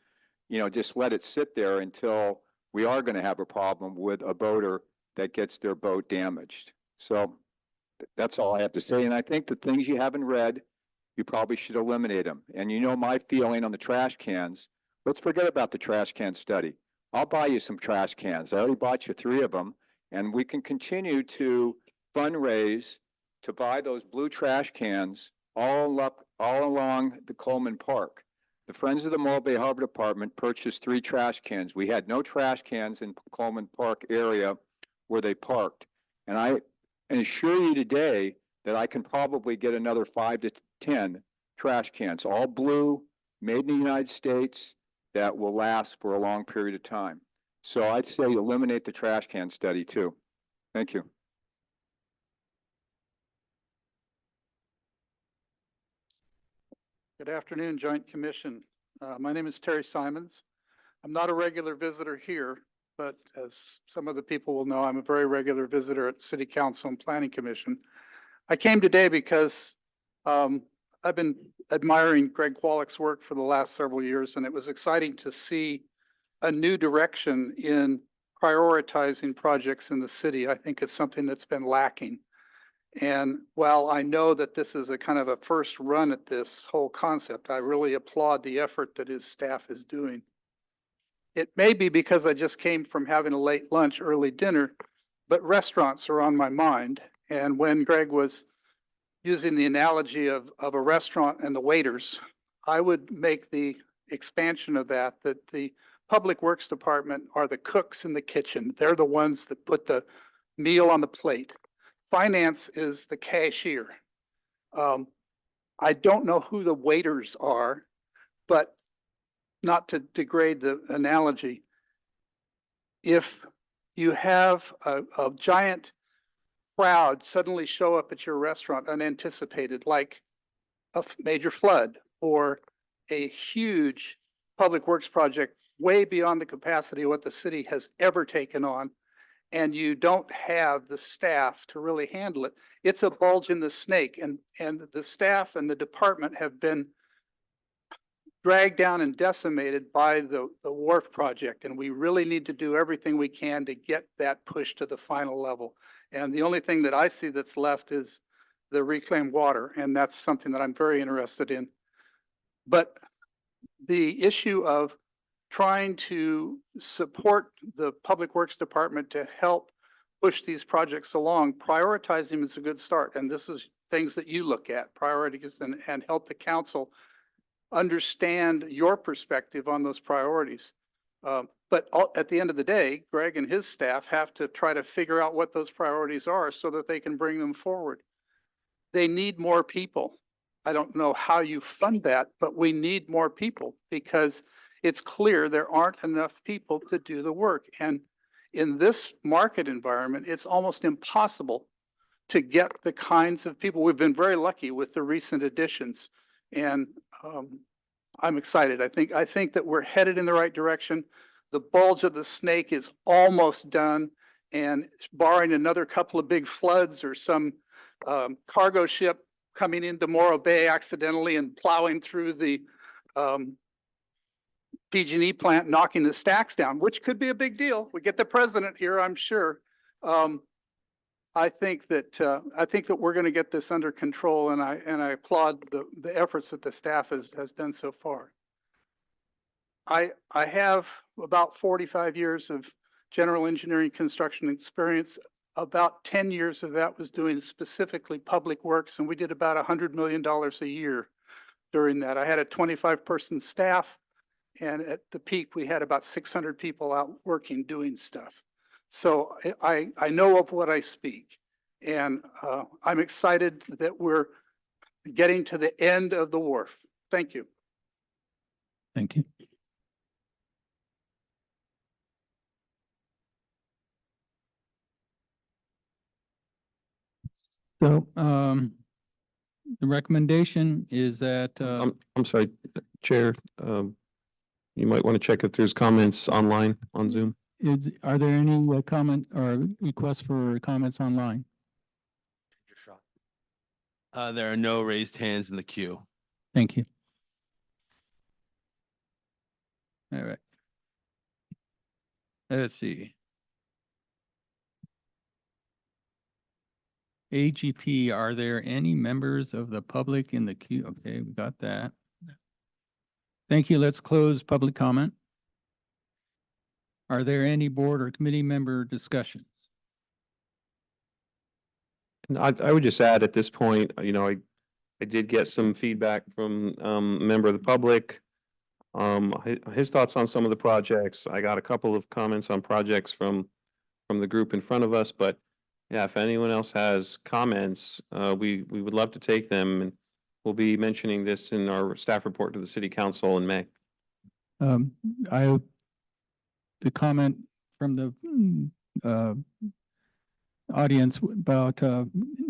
just let it sit there until we are going to have a problem with a boater that gets their boat damaged. So that's all I have to say. And I think the things you haven't read, you probably should eliminate them. And my feeling on the trash cans, let's forget about the trash can study. I'll buy you some trash cans. I already bought you 3 of them, and we can continue to fundraise to buy those blue trash cans all along the Coleman Park. The Friends of the Morro Bay Harbor Department purchased 3 trash cans. We had no trash cans in Coleman Park area where they parked. And I assure you today that I can probably get another 5 to 10 trash cans, all blue, made in the United States, that will last for a long period of time. So I'd say eliminate the trash can study too. Thank you. Good afternoon, Joint Commission. My name is Terry Simons. I'm not a regular visitor here, but as some of the people will know, I'm a very regular visitor at City Council and Planning Commission. I came today because I've been admiring Greg Kwolek's work for the last several years, and it was exciting to see a new direction in prioritizing projects in the city. I think it's something that's been lacking. And while I know that this is a kind of a first run at this whole concept, I really applaud the effort that his staff is doing. It may be because I just came from having a late lunch, early dinner, but restaurants are on my mind. And when Greg was using the analogy of a restaurant and the waiters, I would make the expansion of that the Public Works Department are the cooks in the kitchen. They're the ones that put the meal on the plate. Finance is the cashier. I don't know who the waiters are, but not to degrade the analogy, if you have a giant crowd suddenly show up at your restaurant unanticipated, like a major flood or a huge public works project way beyond the capacity of what the city has ever taken on, and you don't have the staff to really handle it, it's a bulge in the snake. And the staff and the department have been dragged down and decimated by the wharf project. And we really need to do everything we can to get that pushed to the final level. And the only thing that I see that's left is the reclaimed water. And that's something that I'm very interested in. But the issue of trying to support the Public Works Department to help push these projects along, prioritizing them is a good start. And this is things that you look at, priorities, and help the council understand your perspective on those priorities. But at the end of the day, Greg and his staff have to try to figure out what those priorities are so that they can bring them forward. They need more people. I don't know how you fund that, but we need more people because it's clear there aren't enough people to do the work. And in this market environment, it's almost impossible to get the kinds of people. We've been very lucky with the recent additions, and I'm excited. I think that we're headed in the right direction. The bulge of the snake is almost done, and barring another couple of big floods or some cargo ship coming into Morro Bay accidentally and plowing through the PG&E plant, knocking the stacks down, which could be a big deal. We get the president here, I'm sure. I think that we're going to get this under control, and I applaud the efforts that the staff has done so far. I have about 45 years of general engineering construction experience. about 10 years of that was doing specifically public works, and we did about $100 million a year during that. I had a 25-person staff, and at the peak, we had about 600 people out working, doing stuff. So I know of what I speak, and I'm excited that we're getting to the end of the wharf. Thank you. Thank you. So, the recommendation is that, I'm sorry, Chair, you might want to check if there's comments online on Zoom. are there any comment or requests for comments online? There are no raised hands in the queue. Thank you. All right. Let's see. AGP, are there any members of the public in the queue? Okay, we got that. Thank you. Let's close public comment. Are there any board or committee member discussions? And I would just add at this point, I did get some feedback from a member of the public. His thoughts on some of the projects. I got a couple of comments on projects from the group in front of us, but yeah, if anyone else has comments, we would love to take them, and we'll be mentioning this in our staff report to the city council in May. The comment from the audience about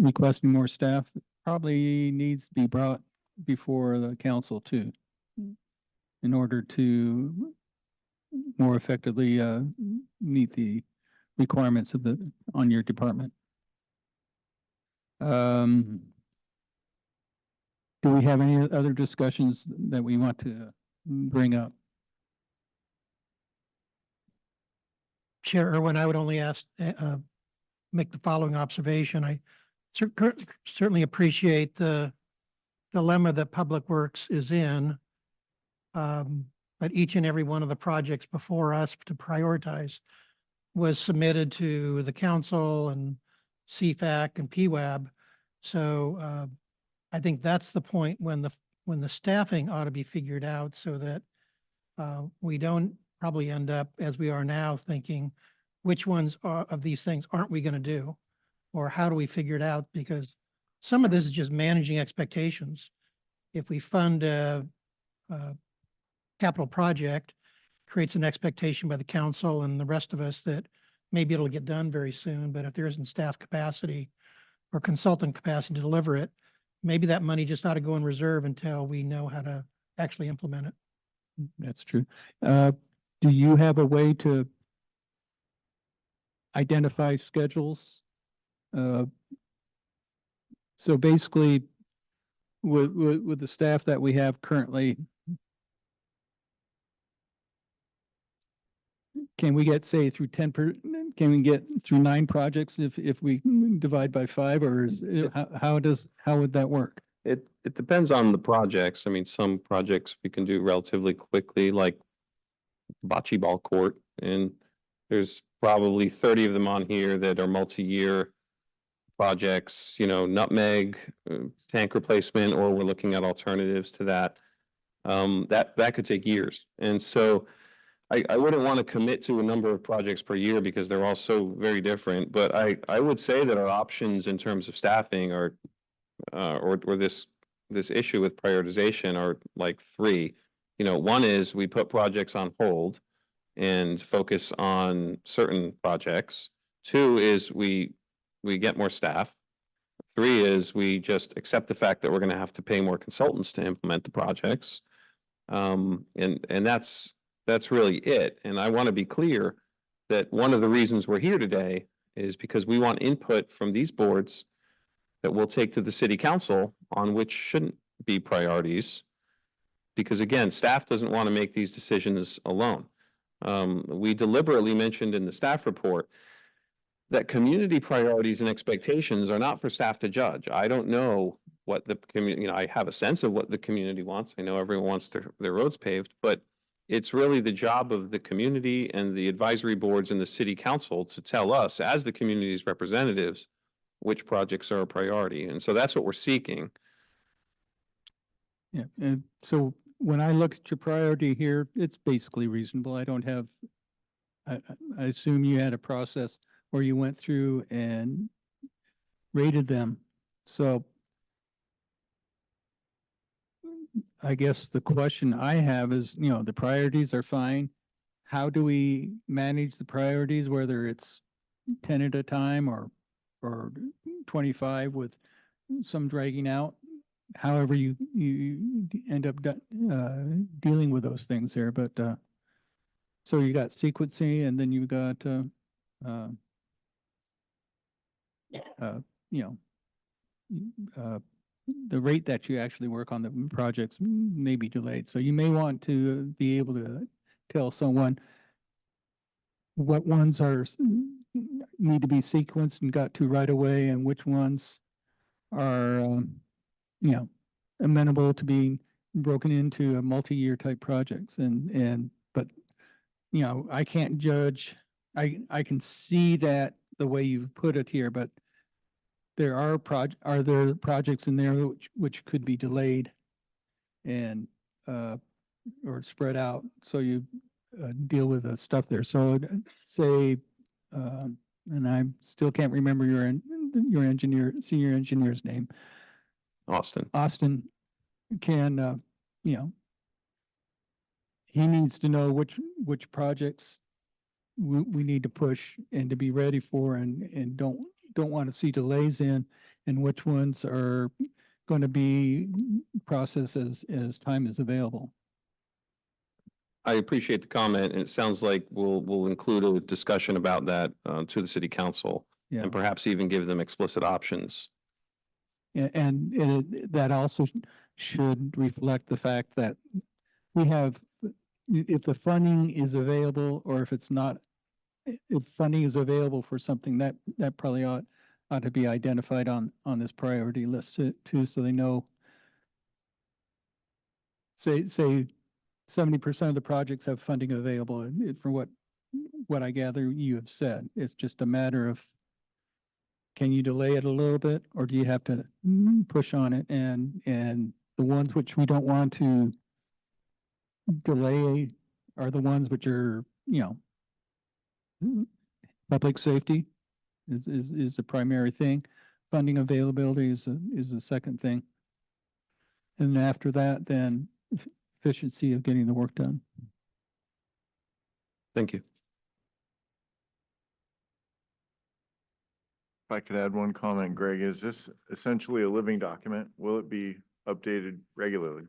requesting more staff probably needs to be brought before the council too, in order to more effectively meet the requirements of on your department. Do we have any other discussions that we want to bring up? Chair Irwin, I would only make the following observation. I certainly appreciate the dilemma that Public Works is in. But each and every one of the projects before us to prioritize was submitted to the council and CFAC and PWAB. So I think that's the point when the staffing ought to be figured out, so that we don't probably end up as we are now thinking, which ones of these things aren't we going to do? Or how do we figure it out? Because some of this is just managing expectations. If we fund a capital project, creates an expectation by the council and the rest of us that maybe it'll get done very soon, but if there isn't staff capacity or consultant capacity to deliver it, maybe that money just ought to go in reserve until we know how to actually implement it. That's true. Do you have a way to identify schedules? So basically, with the staff that we have currently, can we get, say, through can we get through 9 projects if we divide by 5, or is how would that work? It depends on the projects. I mean, some projects we can do relatively quickly, like bocce ball court, and there's probably 30 of them on here that are multi-year projects, nutmeg, tank replacement, or we're looking at alternatives to that. That could take years. And so I wouldn't want to commit to a number of projects per year because they're all so very different. But I would say that our options in terms of staffing are, or this issue with prioritization are like 3. One is we put projects on hold and focus on certain projects. 2 is we get more staff. 3 is we just accept the fact that we're going to have to pay more consultants to implement the projects. And that's really it. And I want to be clear that one of the reasons we're here today is because we want input from these boards that we'll take to the city council on which shouldn't be priorities. Because again, staff doesn't want to make these decisions alone. We deliberately mentioned in the staff report that community priorities and expectations are not for staff to judge. I don't know what the community, I have a sense of what the community wants. I know everyone wants their roads paved, but it's really the job of the community and the advisory boards and the city council to tell us as the community's representatives which projects are a priority. And so that's what we're seeking. Yeah, and so when I look at your priority here, it's basically reasonable. I don't have, I assume you had a process where you went through and rated them. So I guess the question I have is, the priorities are fine. How do we manage the priorities, whether it's 10 at a time or 25 with some dragging out? However you end up dealing with those things there, but so you got sequencing and then you got you know the rate that you actually work on the projects may be delayed. So you may want to be able to tell someone what ones need to be sequenced and got to right away and which ones are amenable to being broken into a multi-year type projects but I can't judge. I can see that the way you've put it here, but there are there projects in there which could be delayed and or spread out, so you deal with the stuff there. So say and I still can't remember your senior engineer's name. Austin can, he needs to know which projects we need to push and to be ready for and don't want to see delays in, and which ones are going to be processed as time is available. I appreciate the comment, and it sounds like we'll include a discussion about that to the city council Yeah. and perhaps even give them explicit options. And that also should reflect the fact that we have, if the funding is available, or if it's not, if funding is available for something, that probably ought to be identified on this priority list too, so they know. Say 70% of the projects have funding available, and from what I gather you have said, it's just a matter of, can you delay it a little bit, or do you have to push on it? And the ones which we don't want to delay are the ones which are, public safety is the primary thing. Funding availability is the second thing. And after that, then efficiency of getting the work done. Thank you. If I could add one comment, Greg, is this essentially a living document? Will it be updated regularly?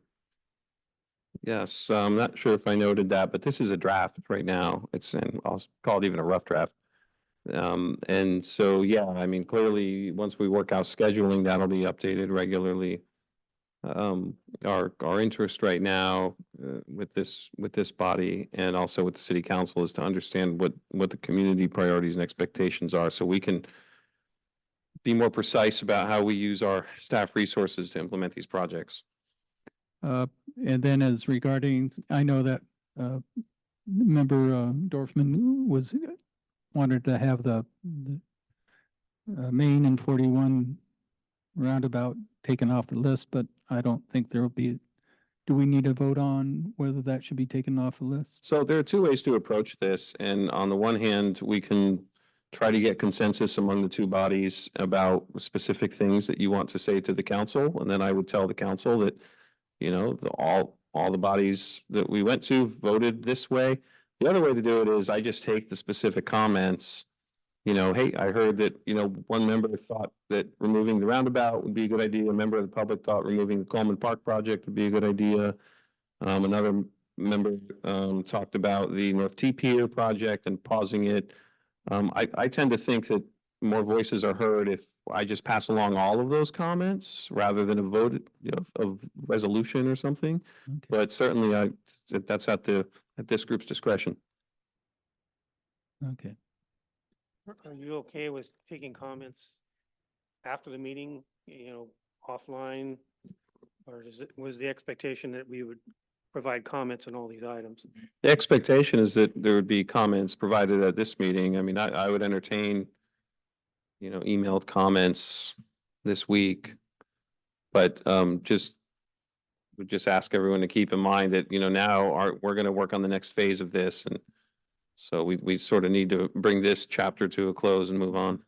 Yes, I'm not sure if I noted that, but this is a draft right now. I'll call it even a rough draft. And so, yeah, I mean, clearly, once we work out scheduling, that'll be updated regularly. Our interest right now with this body and also with the city council is to understand what the community priorities and expectations are, so we can be more precise about how we use our staff resources to implement these projects. And then as regarding, I know that member Dorfman wanted to have the Main and 41 roundabout taken off the list, but I don't think there will be. Do we need to vote on whether that should be taken off the list? So there are two ways to approach this, and on the one hand, we can try to get consensus among the two bodies about specific things that you want to say to the council, and then I would tell the council that, all the bodies that we went to voted this way. The other way to do it is I just take the specific comments, hey, I heard that, one member thought that removing the roundabout would be a good idea. A member of the public thought removing the Coleman Park project would be a good idea. Another member talked about the North T Pier project and pausing it. I tend to think that more voices are heard if I just pass along all of those comments rather than a vote of resolution or something. Okay. But certainly that's at this group's discretion. Okay. Are you okay with taking comments after the meeting, offline? Or was the expectation that we would provide comments on all these items. The expectation is that there would be comments provided at this meeting. I mean, I would entertain, emailed comments this week. But would just ask everyone to keep in mind that, now we're going to work on the next phase of this. And so we sort of need to bring this chapter to a close and move on.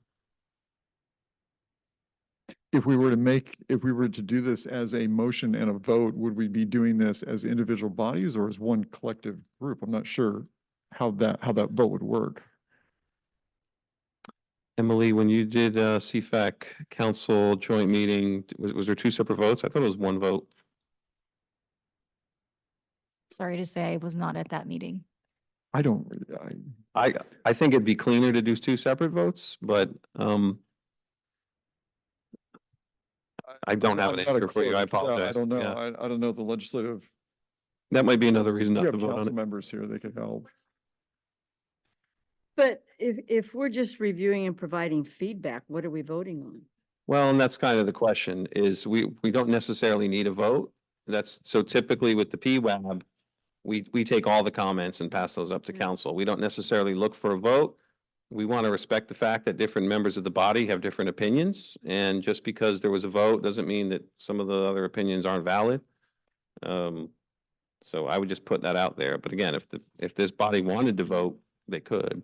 If we were to do this as a motion and a vote, would we be doing this as individual bodies or as one collective group? I'm not sure how that vote would work. Emily, when you did CFAC council joint meeting, was there two separate votes? I thought it was one vote. Sorry to say, I was not at that meeting. I don't, I think it'd be cleaner to do two separate votes, but I don't have an I'm not a answer for you. I clerk. Yeah, apologize. I don't know. Yeah. I don't know the legislative, That might be another reason we not have to vote on council it. members here, they could help. But if we're just reviewing and providing feedback, what are we voting on? Well, and that's kind of the question is we don't necessarily need a vote. So typically with the PWAB, we take all the comments and pass those up to council. We don't necessarily look for a vote. We want to respect the fact that different members of the body have different opinions. And just because there was a vote doesn't mean that some of the other opinions aren't valid. So I would just put that out there. But again, if this body wanted to vote, they could.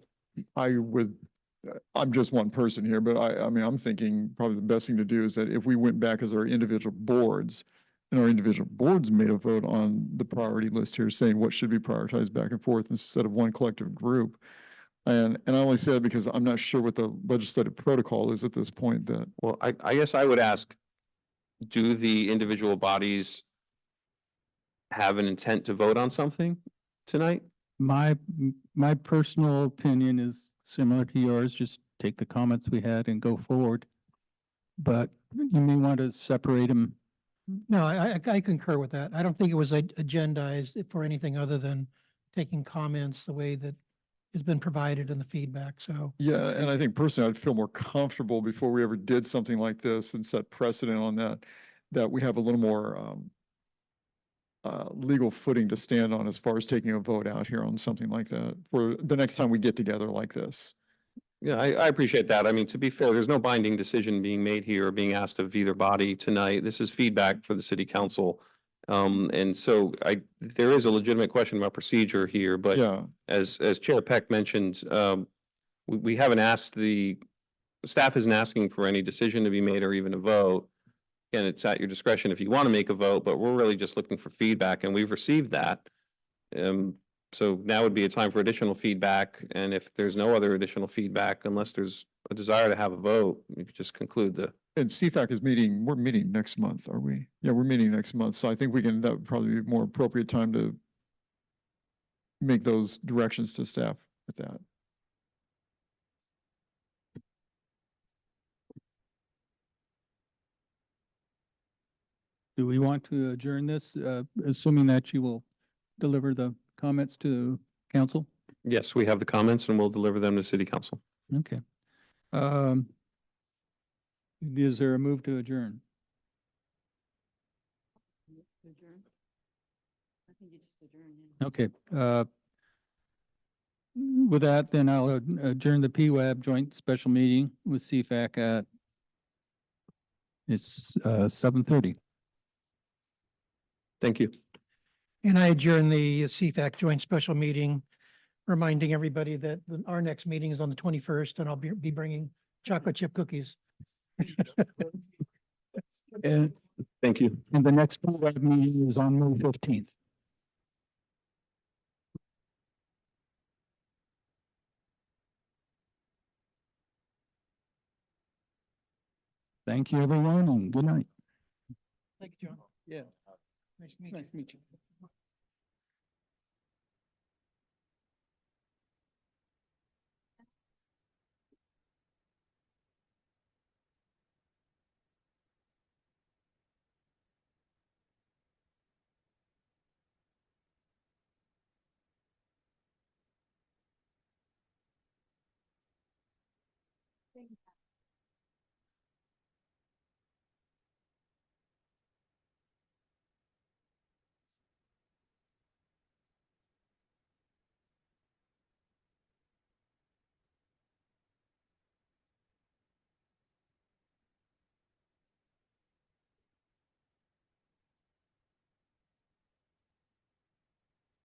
I'm just one person here, but I mean, I'm thinking probably the best thing to do is that if we went back as our individual boards and our individual boards made a vote on the priority list here, saying what should be prioritized back and forth instead of one collective group. And I only say that because I'm not sure what the legislative protocol is at this point that. Well, I guess I would ask, do the individual bodies have an intent to vote on something tonight? My personal opinion is similar to yours, just take the comments we had and go forward. But you may want to separate them. No, I concur with that. I don't think it was agendized for anything other than taking comments the way that has been provided in the feedback, so. Yeah, and I think personally, I'd feel more comfortable before we ever did something like this and set precedent on that we have a little more legal footing to stand on as far as taking a vote out here on something like that for the next time we get together like this. Yeah, I appreciate that. I mean, to be fair, there's no binding decision being made here or being asked of either body tonight. This is feedback for the city council. And so there is a legitimate question about procedure here, but Yeah, as Chair Peck mentioned, we haven't asked staff isn't asking for any decision to be made or even a vote. Again, it's at your discretion if you want to make a vote, but we're really just looking for feedback and we've received that. So now would be a time for additional feedback. And if there's no other additional feedback, unless there's a desire to have a vote, we could just conclude and CFAC is we're meeting next month, are we? Yeah, we're meeting next month. So I think that would probably be a more appropriate time to make those directions to staff with that. Do we want to adjourn this, assuming that you will deliver the comments to council? Yes, we have the comments and we'll deliver them to city council. Okay. Is there a move to adjourn? Okay. With that, then I'll adjourn the PWAB joint special meeting with CFAC at it's 7:30. Thank you. And I adjourn the CFAC joint special meeting, reminding everybody that our next meeting is on the 21st and I'll be bringing chocolate chip cookies. And Thank you. and the next PWAB meeting is on May 15th. Thank you, everyone, and good night. Thank you, John. Yeah. Nice to meet you. Nice to meet you.